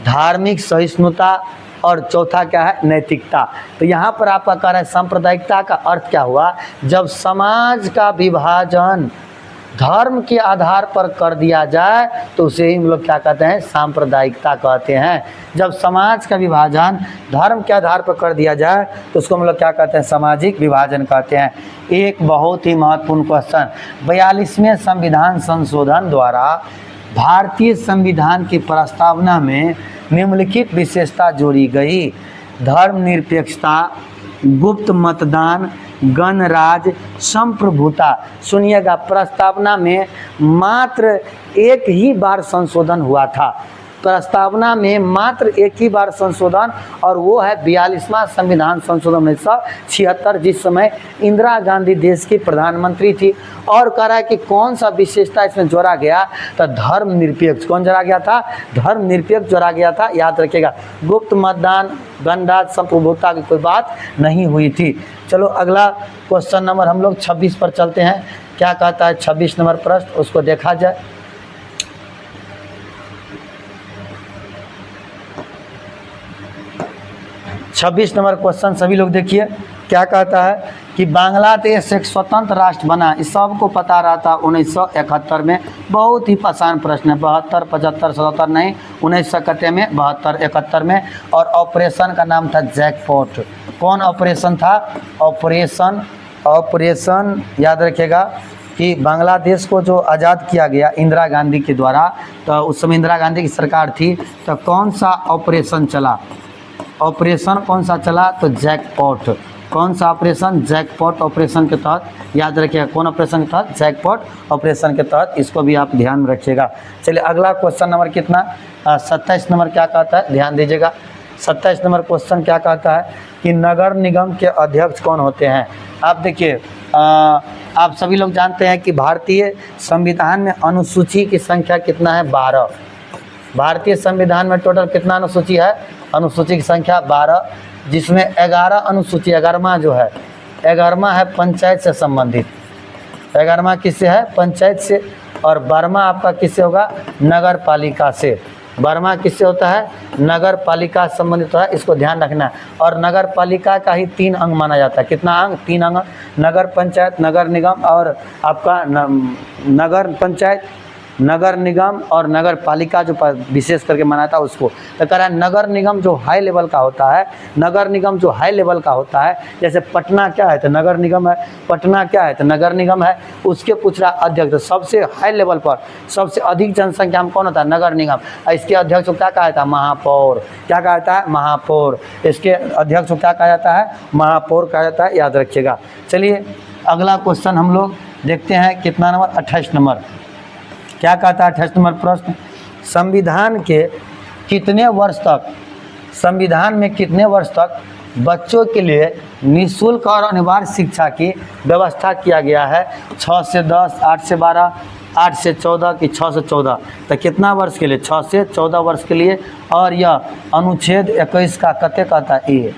धार्मिक सहिष्णुता, और चौथा क्या है? नैतिकता। तो यहाँ पर आपका कह रहा है सांप्रदायिकता का अर्थ क्या हुआ? जब समाज का विभाजन धर्म के आधार पर कर दिया जाए तो उसे ही हम लोग क्या कहते हैं? सांप्रदायिकता कहते हैं। जब समाज का विभाजन धर्म के आधार पर कर दिया जाए तो उसको हम लोग क्या कहते हैं? सामाजिक विभाजन कहते हैं। एक बहुत ही महत्वपूर्ण क्वेश्चन, 42वें संविधान संशोधन द्वारा भारतीय संविधान की प्रस्तावना में निम्नलिखित विशेषता जोड़ी गई: धर्मनिरपेक्षता, गुप्त मतदान, गणराज, संप्रभुता। सुनिएगा, प्रस्तावना में मात्र एक ही बार संशोधन हुआ था, प्रस्तावना में मात्र एक ही बार संशोधन, और वो है 42वां संविधान संशोधन 1976, जिस समय इंदिरा गांधी देश की प्रधानमंत्री थी। और कह रहा है कि कौन सा विशेषता इसमें जोड़ा गया? तो धर्मनिरपेक्ष। कौन जोड़ा गया था? धर्मनिरपेक्ष जोड़ा गया था, याद रखिएगा। गुप्त मतदान, गणराज, संप्रभुता की कोई बात नहीं हुई थी। चलो अगला क्वेश्चन नंबर हम लोग 26 पर चलते हैं। क्या कहता है 26 नंबर प्रश्न, उसको देखा जाए। छब्बीस नंबर क्वेश्चन सभी लोग देखिए, क्या कहता है कि बांग्लादेश एक स्वतंत्र राष्ट्र बना। इस सबको पता रहा था 1971 में। बहुत ही आसान प्रश्न है, 72, 75, 77 नहीं, 1971 में, 72, 71 में। और ऑपरेशन का नाम था जैकपॉट। कौन ऑपरेशन था? ऑपरेशन याद रखिएगा कि बांग्लादेश को जो आज़ाद किया गया इंदिरा गांधी के द्वारा, तो उस समय इंदिरा गांधी की सरकार थी, तो कौन सा ऑपरेशन चला? ऑपरेशन कौन सा चला? तो जैकपॉट। कौन सा ऑपरेशन? जैकपॉट ऑपरेशन के तहत, याद रखिएगा। कौन ऑपरेशन के तहत? जैकपॉट ऑपरेशन के तहत। इसको भी आप ध्यान रखिएगा। चलिए अगला क्वेश्चन नंबर कितना? 27 नंबर क्या कहता है? ध्यान दीजिएगा। 27 नंबर क्वेश्चन क्या कहता है कि नगर निगम के अध्यक्ष कौन होते हैं? आप देखिए, आप सभी लोग जानते हैं कि भारतीय संविधान में अनुसूची की संख्या कितना है? 12। भारतीय संविधान में टोटल कितना अनुसूची है? अनुसूची की संख्या 12, जिसमें 11 अनुसूची, 11वां जो है, 11वां है पंचायत से संबंधित। 11वां किससे है? पंचायत से। और 12वां आपका किससे होगा? नगर पालिका से। 12वां किससे होता है? नगर पालिका से संबंधित होता है, इसको ध्यान रखना है। और नगर पालिका का ही 3 अंग माना जाता है। कितना अंग? 3 अंग। नगर पंचायत, नगर निगम, और आपका नगर पंचायत, नगर निगम और नगर पालिका जो विशेष करके माना था उसको। तो कह रहा है नगर निगम जो हाई लेवल का होता है, नगर निगम जो हाई लेवल का होता है, जैसे पटना क्या है? तो नगर निगम है। पटना क्या है? तो नगर निगम है। उसके पूछ रहा अध्यक्ष, तो सबसे हाई लेवल पर सबसे अधिक जनसंख्या में कौन होता है? नगर निगम। इसके अध्यक्ष को क्या कहा जाता है? महापौर। क्या कहा जाता है? महापौर। इसके अध्यक्ष को क्या कहा जाता है? महापौर कहा जाता है, याद रखिएगा। चलिए अगला क्वेश्चन हम लोग देखते हैं, कितना नंबर? 28 नंबर। क्या कहता है 28 नंबर प्रश्न? संविधान के कितने वर्ष तक, संविधान में कितने वर्ष तक बच्चों के लिए निःशुल्क और अनिवार्य शिक्षा की व्यवस्था किया गया है? 6 से 10, 8 से 12, 8 से 14 कि 6 से 14? तो कितना वर्ष के लिए? 6 से 14 वर्ष के लिए। और यह अनुच्छेद 21 का कते कहता है? ए।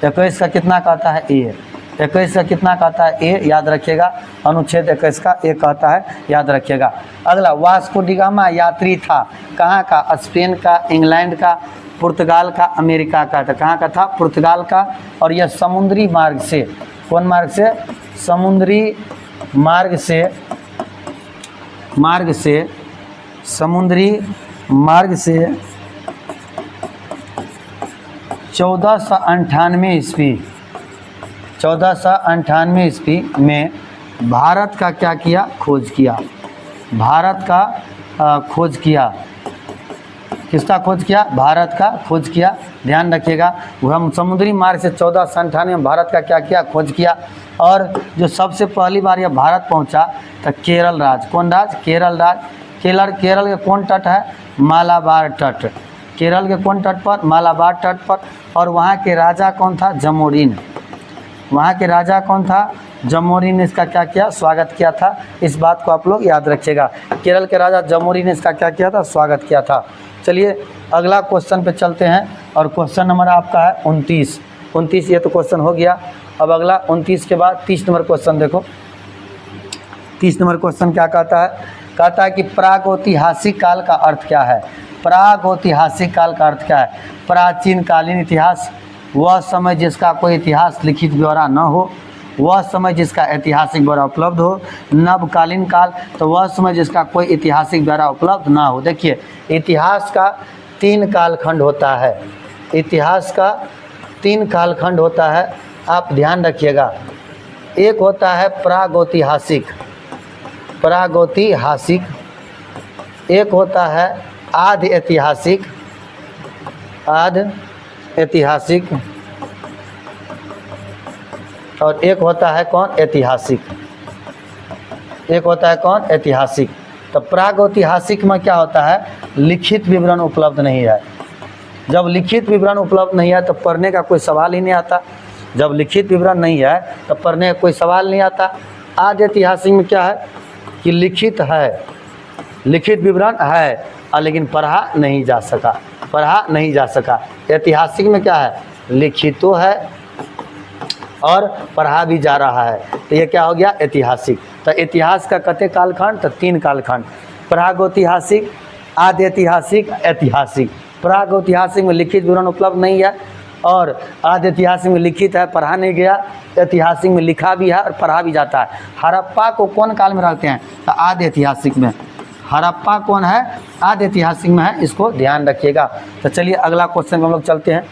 21 का कितना कहता है? ए। 21 का कितना कहता है? ए, याद रखिएगा। अनुच्छेद 21 का ए कहता है, याद रखिएगा। अगला, वास्को डी गामा यात्री था कहाँ का? स्पेन का, इंग्लैंड का, पुर्तगाल का, अमेरिका का। तो कहाँ का था? पुर्तगाल का। और यह समुद्री मार्ग से, कौन मार्ग से? समुद्री मार्ग से, समुद्री मार्ग से 1498 ईस्वी, 1498 ईस्वी में भारत का क्या किया? खोज किया। भारत का खोज किया। किसका खोज किया? भारत का खोज किया। ध्यान रखिएगा, हम समुद्री मार्ग से 1498 में भारत का क्या किया? खोज किया। और जो सबसे पहली बार यह भारत पहुंचा तो केरल राज। कौन राज? केरल राज। केरल के कौन तट है? मालाबार तट। केरल के कौन तट पर? मालाबार तट पर। और वहाँ के राजा कौन था? जमोरिन। वहाँ के राजा कौन था? जमोरिन ने इसका क्या किया? स्वागत किया था। इस बात को आप लोग याद रखिएगा। केरल के राजा जमोरिन ने इसका क्या किया था? स्वागत किया था। चलिए अगला क्वेश्चन पे चलते हैं और क्वेश्चन नंबर आपका है 29। 29 ये तो क्वेश्चन हो गया। अब अगला 29 के बाद 30 नंबर क्वेश्चन देखो। 30 नंबर क्वेश्चन क्या कहता है? कहता है कि प्रागैतिहासिक काल का अर्थ क्या है? प्रागैतिहासिक काल का अर्थ क्या है? प्राचीन कालीन इतिहास, वह समय जिसका कोई इतिहास लिखित ब्यौरा न हो, वह समय जिसका ऐतिहासिक ब्यौरा उपलब्ध हो। नवकालीन काल, तो वह समय जिसका कोई ऐतिहासिक ब्यौरा उपलब्ध ना हो। देखिए इतिहास का 3 कालखंड होता है। इतिहास का 3 कालखंड होता है, आप ध्यान रखिएगा। एक होता है प्रागैतिहासिक, प्रागैतिहासिक। एक होता है आधि ऐतिहासिक, आधि ऐतिहासिक। और एक होता है कौन? ऐतिहासिक। एक होता है कौन? ऐतिहासिक। तो प्रागैतिहासिक में क्या होता है? लिखित विवरण उपलब्ध नहीं है। जब लिखित विवरण उपलब्ध नहीं है तो पढ़ने का कोई सवाल ही नहीं आता। जब लिखित विवरण नहीं है तो पढ़ने का कोई सवाल नहीं आता। आधि ऐतिहासिक में क्या है कि लिखित है, लिखित विवरण है और लेकिन पढ़ा नहीं जा सका, पढ़ा नहीं जा सका। ऐतिहासिक में क्या है? लिखित तो है और पढ़ा भी जा रहा है, तो ये क्या हो गया? ऐतिहासिक। तो इतिहास का कते कालखंड? तो 3 कालखंड, प्रागैतिहासिक, आधि ऐतिहासिक, ऐतिहासिक। प्रागैतिहासिक में लिखित विवरण उपलब्ध नहीं है और आधि ऐतिहासिक में लिखित है, पढ़ा नहीं गया। ऐतिहासिक में लिखा भी है और पढ़ा भी जाता है। हड़प्पा को कौन काल में रखते हैं? तो आधि ऐतिहासिक में। हड़प्पा कौन है? आधि ऐतिहासिक में है, इसको ध्यान रखिएगा। तो चलिए अगला क्वेश्चन हम लोग चलते हैं।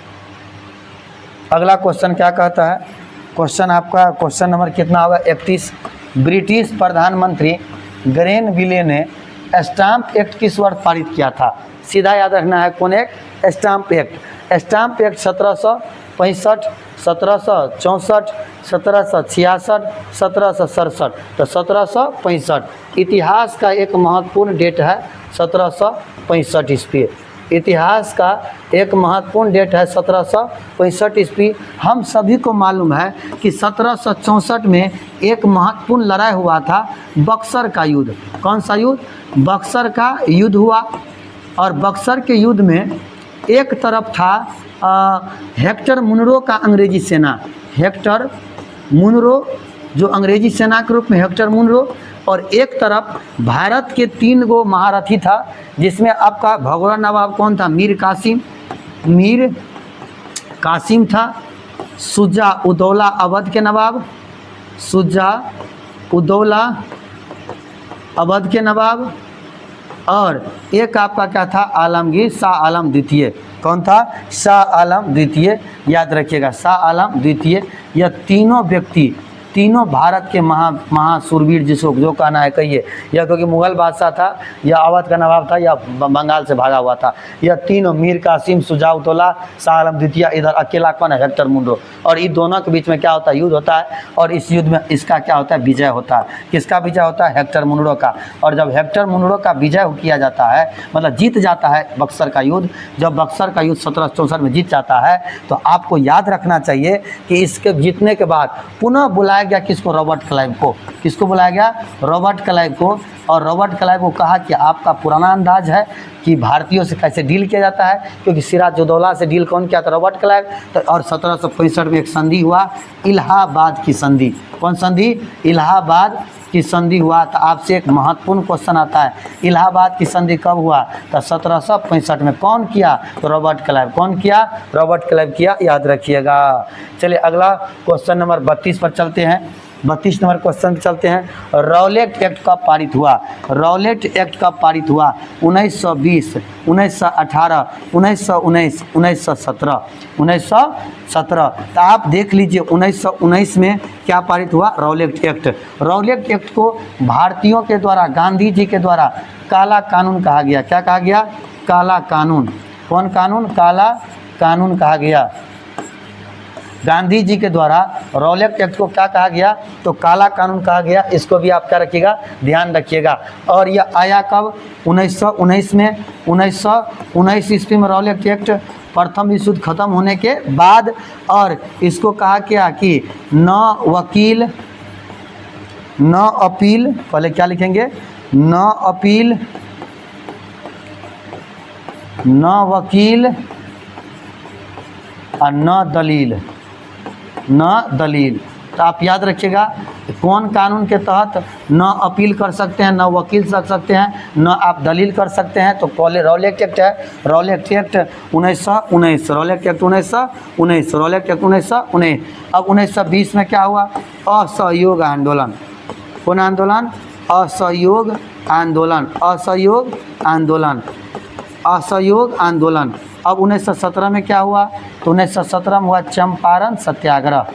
अगला क्वेश्चन क्या कहता है? क्वेश्चन आपका क्वेश्चन नंबर कितना होगा? 31। ब्रिटिश प्रधानमंत्री ग्रेनविले ने स्टाम्प एक्ट किस वर्ष पारित किया था? सीधा याद रखना है कौन act? Stamp act. Stamp act 1765, 1764, 1766, 1767। तो 1765 इतिहास का एक महत्वपूर्ण डेट है। 1765 ईस्वी इतिहास का एक महत्वपूर्ण डेट है। 1765 ईस्वी। हम सभी को मालूम है कि 1764 में एक महत्वपूर्ण लड़ाई हुआ था, बक्सर का युद्ध। कौन सा युद्ध? बक्सर का युद्ध हुआ। और बक्सर के युद्ध में एक तरफ था हेक्टर मुनरो का अंग्रेजी सेना, हेक्टर मुनरो जो अंग्रेजी सेना के रूप में हेक्टर मुनरो, और एक तरफ भारत के 3 गो महारथी था, जिसमें आपका भगोड़ा नवाब कौन था? मीर कासिम, मीर कासिम था। शुजा उदौला अवध के नवाब, शुजा उदौला अवध के नवाब। और एक आपका क्या था? आलमगीर शाह आलम द्वितीय। कौन था? शाह आलम द्वितीय। याद रखिएगा, शाह आलम द्वितीय। यह तीनों व्यक्ति, तीनों भारत के महासूरवीर जिसको जो कहना है कहिए, या क्योंकि मुग़ल बादशाह था या अवध का नवाब था या बंगाल से भागा हुआ था। यह तीनों मीर कासिम, शुजा उदौला, शाह आलम द्वितीय, इधर अकेला कौन है? Hector Munro. और इन दोनों के बीच में क्या होता है? युद्ध होता है। और इस युद्ध में इसका क्या होता है? विजय होता है। किसका विजय होता है? हेक्टर मुनरो का। और जब हेक्टर मुनरो का विजय किया जाता है, मतलब जीत जाता है बक्सर का युद्ध, जब बक्सर का युद्ध 1764 में जीत जाता है, तो आपको याद रखना चाहिए कि इसके जीतने के बाद पुनः बुलाया गया किसको? रॉबर्ट क्लाइव को। किसको बुलाया गया? रॉबर्ट क्लाइव को। और रॉबर्ट क्लाइव को कहा कि आपका पुराना अंदाज है कि भारतीयों से कैसे डील किया जाता है, क्योंकि सिराजुद्दौला से डील कौन किया था? Robert Clive. तो और 1765 में एक संधि हुआ, इलाहाबाद की संधि। कौन संधि? इलाहाबाद की संधि हुआ। तो आपसे एक महत्वपूर्ण क्वेश्चन आता है, इलाहाबाद की संधि कब हुआ? तो 1765 में। कौन किया? तो रॉबर्ट क्लाइव। कौन किया? रॉबर्ट क्लाइव किया, याद रखिएगा। चलिए अगला क्वेश्चन नंबर 32 पर चलते हैं। 32 नंबर क्वेश्चन चलते हैं। रॉलेट एक्ट कब पारित हुआ? रॉलेट एक्ट कब पारित हुआ? 1920, 1918, 1919, 1917, 1917। तो आप देख लीजिए 1919 में क्या पारित हुआ? Rowlatt act. रॉलेट एक्ट को भारतीयों के द्वारा, गांधी जी के द्वारा काला कानून कहा गया। क्या कहा गया? काला कानून। कौन कानून? काला कानून कहा गया। गांधी जी के द्वारा रॉलेट एक्ट को क्या कहा गया, तो काला कानून कहा गया। इसको भी आप क्या रखिएगा, ध्यान रखिएगा। और यह आया कब, 1919 में, 1919 ईस्वी में रॉलेट एक्ट प्रथम विश्व युद्ध खत्म होने के बाद। और इसको कहा क्या कि न वकील न अपील, पहले क्या लिखेंगे, न अपील न वकील और न दलील, न दलील। तो आप याद रखिएगा कौन कानून के तहत न अपील कर सकते हैं, न वकील कर सकते हैं, न आप दलील कर सकते हैं। तो रॉलेट एक्ट है, Rowlatt act 1919, Rowlatt act 1919, Rowlatt act 1919। अब 1920 में क्या हुआ, असहयोग आंदोलन। कौन आंदोलन, असहयोग आंदोलन, असहयोग आंदोलन, असहयोग आंदोलन। अब 1917 में क्या हुआ, तो 1917 में हुआ चंपारण सत्याग्रह,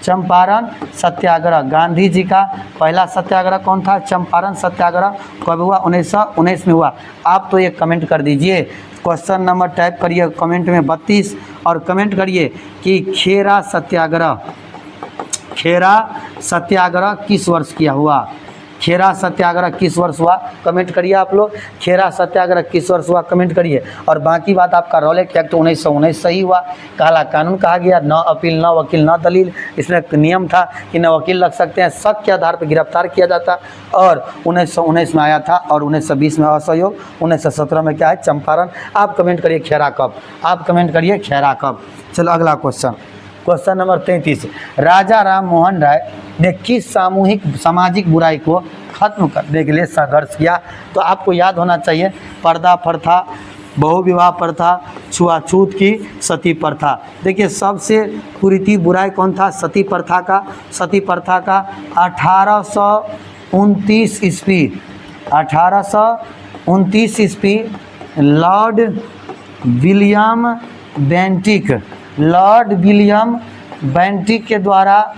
चंपारण सत्याग्रह। गांधी जी का पहला सत्याग्रह कौन था, चंपारण सत्याग्रह। कब हुआ, 1919 में हुआ। आप तो एक कमेंट कर दीजिए, क्वेश्चन नंबर टाइप करिए कमेंट में 32 और कमेंट करिए कि खेरा सत्याग्रह, खेरा सत्याग्रह किस वर्ष किया हुआ, खेरा सत्याग्रह किस वर्ष हुआ, कमेंट करिए आप लोग। खेरा सत्याग्रह किस वर्ष हुआ, कमेंट करिए। और बाकी बात आपका रॉलेट एक्ट 1919 सही हुआ। काला कानून कहा गया, न अपील न वकील न दलील। इसमें एक नियम था कि न वकील लग सकते हैं, शक के आधार पर गिरफ्तार किया जाता। और 1919 में आया था। और 1920 में असहयोग, 1917 में क्या है, चंपारण। आप कमेंट करिए खेरा कब, आप कमेंट करिए खेरा कब। चलो अगला क्वेश्चन, क्वेश्चन नंबर 33। राजा राम मोहन राय ने किस सामूहिक सामाजिक बुराई को खत्म करने के लिए संघर्ष किया, तो आपको याद होना चाहिए पर्दा प्रथा, बहुविवाह प्रथा, छुआछूत की, सती प्रथा। देखिए सबसे कुरीति बुराई कौन था, सती प्रथा का। सती प्रथा का 1829 ईस्वी, 1829 ईस्वी Lord William Bentinck, Lord William Bentinck के द्वारा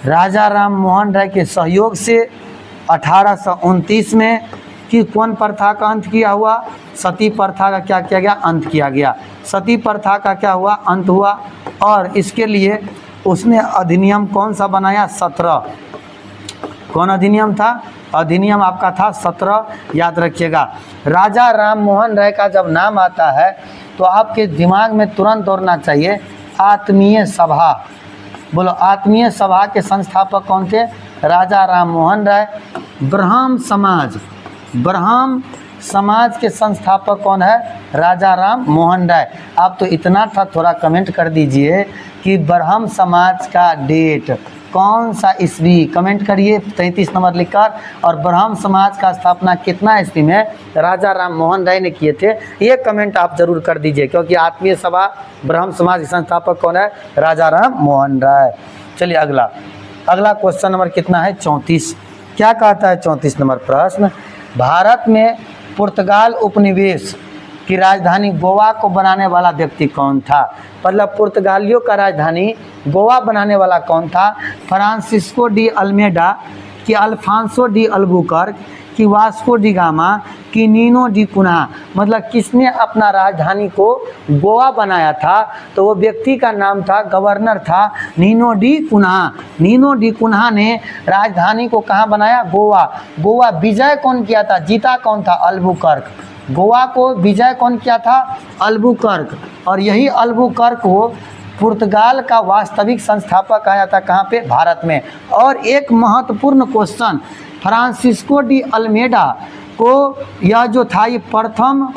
राजा राम मोहन राय के सहयोग से 1829 में कि कौन प्रथा का अंत किया हुआ, सती प्रथा का क्या किया गया, अंत किया गया। सती प्रथा का क्या हुआ, अंत हुआ। और इसके लिए उसने अधिनियम कौन सा बनाया, 17। कौन अधिनियम था, अधिनियम आपका था 17, याद रखिएगा। राजा राम मोहन राय का जब नाम आता है तो आपके दिमाग में तुरंत दौड़ना चाहिए आत्मीय सभा। बोलो, आत्मीय सभा के संस्थापक कौन थे, राजा राम मोहन राय। ब्राह्म समाज, ब्राह्म समाज के संस्थापक कौन है, राजा राम मोहन राय। आप तो इतना था, थोड़ा कमेंट कर दीजिए कि ब्राह्म समाज का डेट कौन सा ईस्वी, कमेंट करिए 33 नंबर लिखकर। और ब्राह्म समाज का स्थापना कितना ईस्वी में राजा राम मोहन राय ने किए थे, ये कमेंट आप जरूर कर दीजिए, क्योंकि आत्मीय सभा ब्राह्म समाज के संस्थापक कौन है, राजा राम मोहन राय। चलिए अगला, अगला क्वेश्चन नंबर कितना है, 34। क्या कहता है 34 नंबर प्रश्न, भारत में पुर्तगाल उपनिवेश की राजधानी गोवा को बनाने वाला व्यक्ति कौन था। मतलब पुर्तगालियों का राजधानी गोवा बनाने वाला कौन था, फ्रांसिस्को डी अल्मेडा कि अल्फांसो डी अल्बुकर्क कि वास्को डी गामा कि नीनो डी कुन्हा। मतलब किसने अपना राजधानी को गोवा बनाया था, तो वो व्यक्ति का नाम था, गवर्नर था Nino de Cunha. Nino de Cunha ने राजधानी को कहाँ बनाया, गोवा। गोवा विजय कौन किया था, जीता कौन था, अल्बुकर्क। गोवा को विजय कौन किया था, अल्बुकर्क। और यही अल्बुकर्क को पुर्तगाल का वास्तविक संस्थापक आया था, कहाँ पे, भारत में। और एक महत्वपूर्ण क्वेश्चन, फ्रांसिस्को डी अल्मेडा को यह जो था ये प्रथम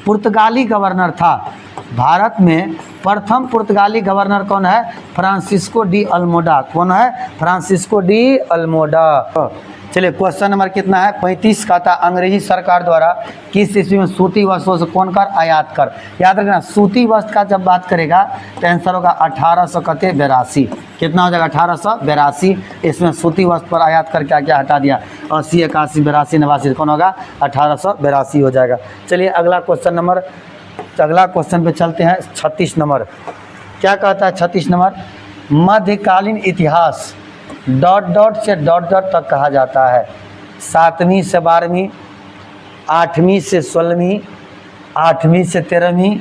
पुर्तगाली गवर्नर था। भारत में प्रथम पुर्तगाली गवर्नर कौन है, फ्रांसिस्को डी अल्मोडा। कौन है, फ्रांसिस्को डी अल्मोडा। चलिए क्वेश्चन नंबर कितना है, 35 का था। अंग्रेजी सरकार द्वारा किस ईस्वी में सूती वस्त्रों से कौन कर, आयात कर। याद रखना, सूती वस्त्र का जब बात करेगा तो आंसर होगा 1882। कितना हो जाएगा, 1882। इसमें सूती वस्त्र पर आयात कर क्या क्या हटा दिया, 80, 81, 82, 89, कौन होगा, 1882 हो जाएगा। चलिए अगला क्वेश्चन नंबर, अगला क्वेश्चन पे चलते हैं। 36 नंबर क्या कहता है, 36 नंबर, मध्यकालीन इतिहास ... से ... तक कहा जाता है। 7वीं से 12वीं, 8वीं से 16वीं, 8वीं से 13वीं,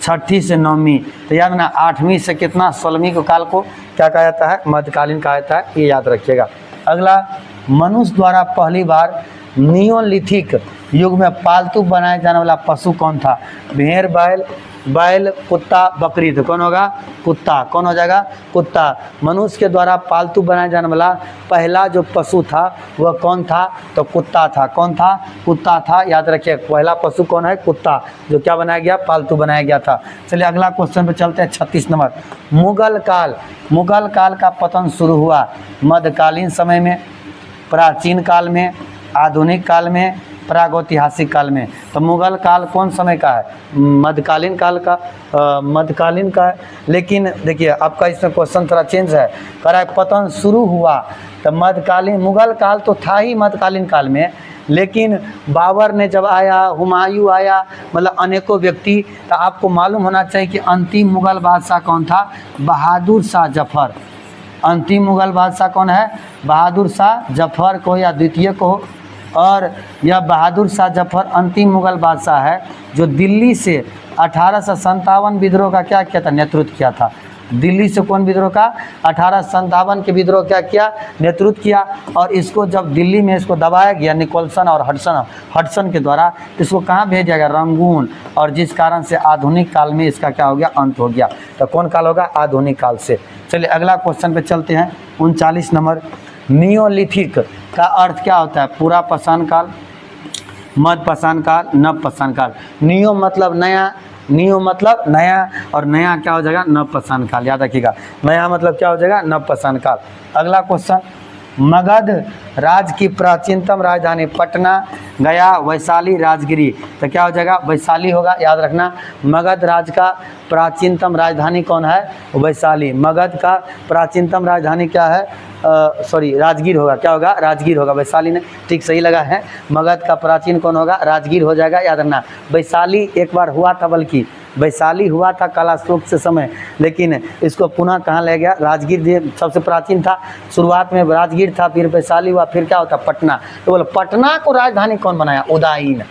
छठी से नौवीं, तो याद ना 8वीं से कितना 16वीं को काल को क्या कहा जाता है, मध्यकालीन कहा जाता है, ये याद रखिएगा। अगला, मनुष्य द्वारा पहली बार नियोलिथिक युग में पालतू बनाए जाने वाला पशु कौन था? भेड़, बैल, कुत्ता, बकरी। तो कौन होगा? कुत्ता। कौन हो जाएगा? कुत्ता। मनुष्य के द्वारा पालतू बनाया जाने वाला पहला जो पशु था वह कौन था? तो कुत्ता था। कौन था? कुत्ता था। याद रखिए, पहला पशु कौन है? कुत्ता, जो क्या बनाया गया? पालतू बनाया गया था। चलिए अगला क्वेश्चन पे चलते हैं, 36 नंबर। मुगल काल का पतन शुरू हुआ मध्यकालीन समय में, प्राचीन काल में, आधुनिक काल में, प्रागैतिहासिक काल में। तो मुगल काल कौन समय का है? मध्यकालीन काल का, मध्यकालीन का है। लेकिन देखिए आपका इसमें क्वेश्चन थोड़ा चेंज है, कह रहा है पतन शुरू हुआ। तो मध्यकालीन, मुगल काल तो था ही मध्यकालीन काल में, लेकिन बाबर ने जब आया, हुमायूं आया, मतलब अनेकों व्यक्ति, तो आपको मालूम होना चाहिए कि अंतिम मुगल बादशाह कौन था? बहादुर शाह जफर। अंतिम मुगल बादशाह कौन है? बहादुर शाह जफर को या द्वितीय को। और यह बहादुर शाह जफर अंतिम मुगल बादशाह है जो दिल्ली से 1857 विद्रोह का क्या किया था? नेतृत्व किया था। दिल्ली से कौन विद्रोह का? 1857 के विद्रोह क्या किया? नेतृत्व किया। और इसको जब दिल्ली में इसको दबाया गया निकोलसन और हडसन के द्वारा, तो इसको कहाँ भेजा गया? रंगून। और जिस कारण से आधुनिक काल में इसका क्या हो गया? अंत हो गया। तो कौन काल होगा? आधुनिक काल से। चलिए अगला क्वेश्चन पे चलते हैं, 39 नंबर। नियोलिथिक का अर्थ क्या होता है? पूरा पाषाण काल, मध्य पाषाण काल, नव पाषाण काल। नियो मतलब नया, नियो मतलब नया, और नया क्या हो जाएगा? नव पाषाण काल। याद रखिएगा, नया मतलब क्या हो जाएगा? नव पाषाण काल। अगला क्वेश्चन, मगध राज्य की प्राचीनतम राजधानी पटना, गया, वैशाली, राजगिरी। तो क्या हो जाएगा? वैशाली होगा। याद रखना, मगध राज्य का प्राचीनतम राजधानी कौन है? वैशाली। मगध का प्राचीनतम राजधानी क्या है? राजगीर होगा। क्या होगा? राजगीर होगा। वैशाली ने ठीक सही लगा है। मगध का प्राचीन कौन होगा? राजगीर हो जाएगा। याद रखना, वैशाली एक बार हुआ था, बल्कि वैशाली हुआ था कालाशोक से समय, लेकिन इसको पुनः कहाँ ले गया? राजगीर सबसे प्राचीन था। शुरुआत में राजगीर था, फिर वैशाली हुआ, फिर क्या होता? पटना। तो बोलो पटना को राजधानी कौन बनाया? उदयन।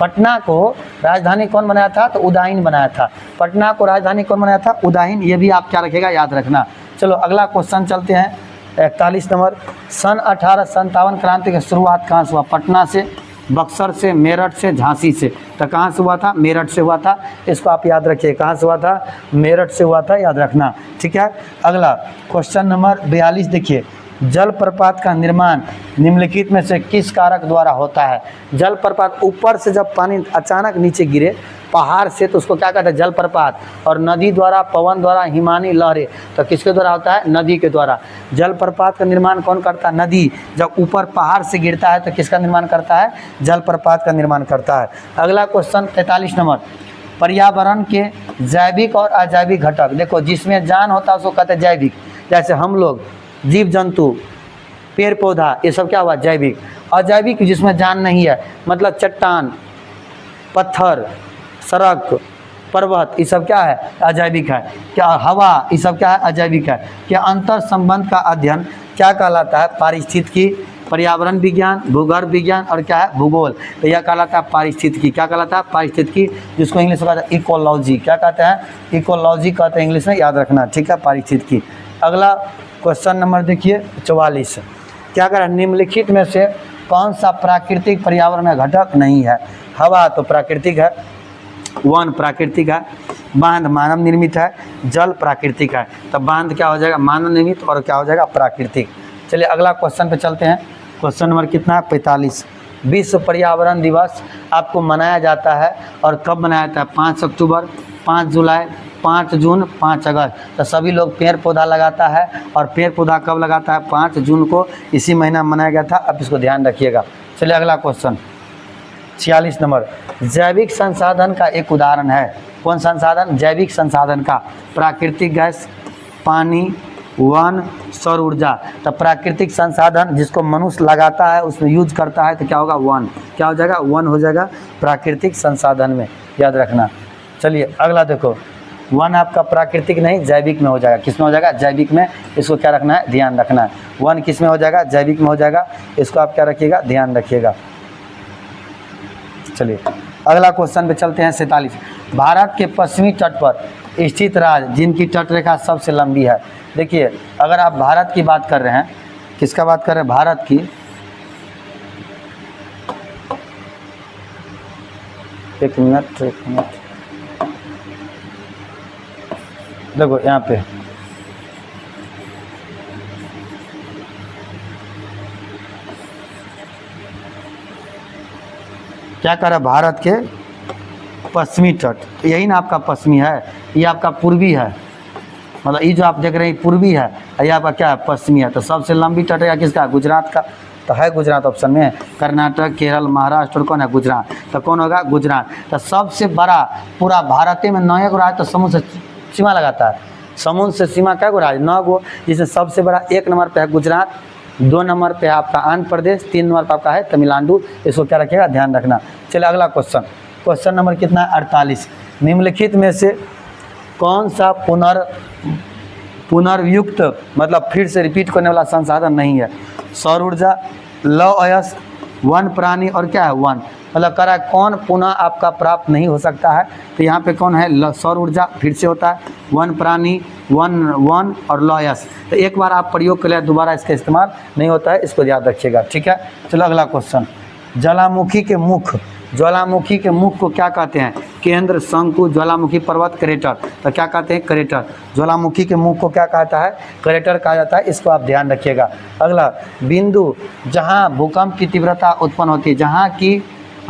पटना को राजधानी कौन बनाया था? तो उदयन बनाया था। पटना को राजधानी कौन बनाया था? उदयन। ये भी आप क्या रखेगा? याद रखना। चलो अगला क्वेश्चन चलते हैं, 41 नंबर। सन 1857 क्रांति की शुरुआत कहाँ से हुआ? पटना से, बक्सर से, मेरठ से, झांसी से। तो कहाँ से हुआ था? मेरठ से हुआ था। इसको आप याद रखिए, कहाँ से हुआ था? मेरठ से हुआ था। याद रखना, ठीक है। अगला क्वेश्चन नंबर 42 देखिए, जलप्रपात का निर्माण निम्नलिखित में से किस कारक द्वारा होता है? जलप्रपात, ऊपर से जब पानी अचानक नीचे गिरे पहाड़ से, तो उसको क्या कहते हैं? जलप्रपात। और नदी द्वारा, पवन द्वारा, हिमानी लहरें, तो किसके द्वारा होता है? नदी के द्वारा। जलप्रपात का निर्माण कौन करता है? नदी। जब ऊपर पहाड़ से गिरता है तो किसका निर्माण करता है? जलप्रपात का निर्माण करता है। अगला क्वेश्चन 43 नंबर, पर्यावरण के जैविक और अजैविक घटक। देखो, जिसमें जान होता है उसको कहते हैं जैविक। जैसे हम लोग, जीव जंतु, पेड़ पौधा, ये सब क्या हुआ? जैविक। अजैविक जिसमें जान नहीं है, मतलब चट्टान, पत्थर, सड़क, पर्वत, ये सब क्या है? अजैविक है। क्या हवा, ये सब क्या है? अजैविक है। क्या अंतर संबंध का अध्ययन क्या कहलाता है? पारिस्थितिकी, पर्यावरण विज्ञान, भूगर्भ विज्ञान और क्या है? भूगोल। तो यह कहलाता है पारिस्थितिकी। क्या कहलाता है? पारिस्थितिकी, जिसको इंग्लिश में कहते हैं इकोलॉजी। क्या कहते हैं? इकोलॉजी कहते हैं इंग्लिश में। याद रखना, ठीक है, पारिस्थितिकी। अगला क्वेश्चन नंबर देखिए 44, क्या कह रहा है? निम्नलिखित में से कौन सा प्राकृतिक पर्यावरण में घटक नहीं है? हवा तो प्राकृतिक है, वन प्राकृतिक है, बांध मानव निर्मित है, जल प्राकृतिक है। तो बांध क्या हो जाएगा? मानव निर्मित, और क्या हो जाएगा? प्राकृतिक। चलिए अगला क्वेश्चन पे चलते हैं। क्वेश्चन नंबर कितना? 45। विश्व पर्यावरण दिवस आपको मनाया जाता है, और कब मनाया जाता है? 5 अक्टूबर, 5 जुलाई, 5 जून, 5 अगस्त। तो सभी लोग पेड़ पौधा लगाता है, और पेड़ पौधा कब लगाता है? 5 जून को, इसी महीना मनाया गया था। अब इसको ध्यान रखिएगा। चलिए अगला क्वेश्चन 46 नंबर, जैविक संसाधन का एक उदाहरण है। कौन संसाधन? जैविक संसाधन का। प्राकृतिक गैस, पानी, वन, सौर ऊर्जा। तो प्राकृतिक संसाधन जिसको मनुष्य लगाता है, उसमें यूज करता है, तो क्या होगा? वन। क्या हो जाएगा? वन हो जाएगा प्राकृतिक संसाधन में। याद रखना। चलिए अगला देखो, वन आपका प्राकृतिक नहीं, जैविक में हो जाएगा। किस में हो जाएगा? जैविक में। इसको क्या रखना है? ध्यान रखना है। वन किस में हो जाएगा? जैविक में हो जाएगा। इसको आप क्या रखिएगा? ध्यान रखिएगा। चलिए अगला क्वेश्चन पे चलते हैं 47। भारत के पश्चिमी तट पर स्थित राज्य जिनकी तट रेखा सबसे लंबी है। देखिए, अगर आप भारत की बात कर रहे हैं, किसका बात कर रहे हैं, भारत की, एक मिनट देखो यहाँ पे क्या कर रहा है, भारत के पश्चिमी तट, यही ना आपका पश्चिमी है, ये आपका पूर्वी है, मतलब ये जो आप देख रहे हैं पूर्वी है, ये आपका क्या है, पश्चिमी है। तो सबसे लंबी तट है किसका, गुजरात का, तो है गुजरात ऑप्शन में। कर्नाटक, केरल, महाराष्ट्र, कौन है, गुजरात, तो कौन होगा, गुजरात। तो सबसे बड़ा पूरा भारत में 9 गो राज्य तो समुद्र से सीमा लगाता है, समुद्र से सीमा क्या गो राज्य, 9 गो, जिसमें सबसे बड़ा 1 नंबर पे है गुजरात, 2 नंबर पे है आपका आंध्र प्रदेश, 3 नंबर पे आपका है तमिलनाडु। इसको क्या रखिएगा, ध्यान रखना। चलिए अगला क्वेश्चन नंबर कितना है, 48। निम्नलिखित में से कौन सा पुनर्युक्त मतलब फिर से रिपीट करने वाला संसाधन नहीं है। सौर ऊर्जा, लौह अयस्क, वन प्राणी और क्या है, वन, मतलब कह रहा है कौन पुनः आपका प्राप्त नहीं हो सकता है। तो यहाँ पे कौन है, सौर ऊर्जा फिर से होता है, वन प्राणी, वन और लौह अयस्क। तो एक बार आप प्रयोग कर लिया, दोबारा इसका इस्तेमाल नहीं होता है, इसको याद रखिएगा, ठीक है। चलो अगला क्वेश्चन, ज्वालामुखी के मुख को क्या कहते हैं, केंद्र, शंकु, ज्वालामुखी, पर्वत, क्रेटर। तो क्या कहते हैं, क्रेटर। ज्वालामुखी के मुख को क्या कहता है, क्रेटर कहा जाता है, इसको आप ध्यान रखिएगा। अगला, बिंदु जहां भूकंप की तीव्रता उत्पन्न होती है,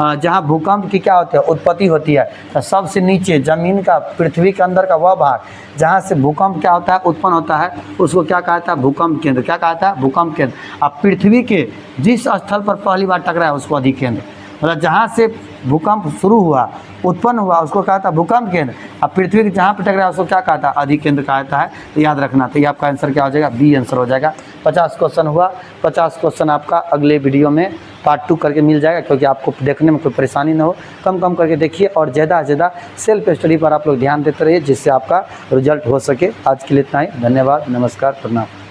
जहाँ भूकंप की क्या होती है, उत्पत्ति होती है। तो सबसे नीचे जमीन का, पृथ्वी के अंदर का वह भाग जहाँ से भूकंप क्या होता है, उत्पन्न होता है, उसको क्या कहता है, भूकंप केंद्र। क्या कहता है, भूकंप केंद्र। अब पृथ्वी के जिस स्थल पर पहली बार टकराया उसको अधिकेंद्र, मतलब जहाँ से भूकंप शुरू हुआ, उत्पन्न हुआ, उसको कहता है भूकंप केंद्र। अब पृथ्वी के जहाँ पर टकराया उसको क्या कहता है, अधिकेंद्र कहता है। तो याद रखना। तो ये आपका आंसर क्या हो जाएगा, बी आंसर हो जाएगा। 50 क्वेश्चन हुआ, 50 क्वेश्चन आपका अगले वीडियो में पार्ट 2 करके मिल जाएगा, क्योंकि आपको देखने में कोई परेशानी ना हो। कम करके देखिए और ज़्यादा से ज़्यादा सेल्फ स्टडी पर आप लोग ध्यान देते रहिए, जिससे आपका रिजल्ट हो सके। आज के लिए इतना ही, धन्यवाद, नमस्कार, प्रणाम।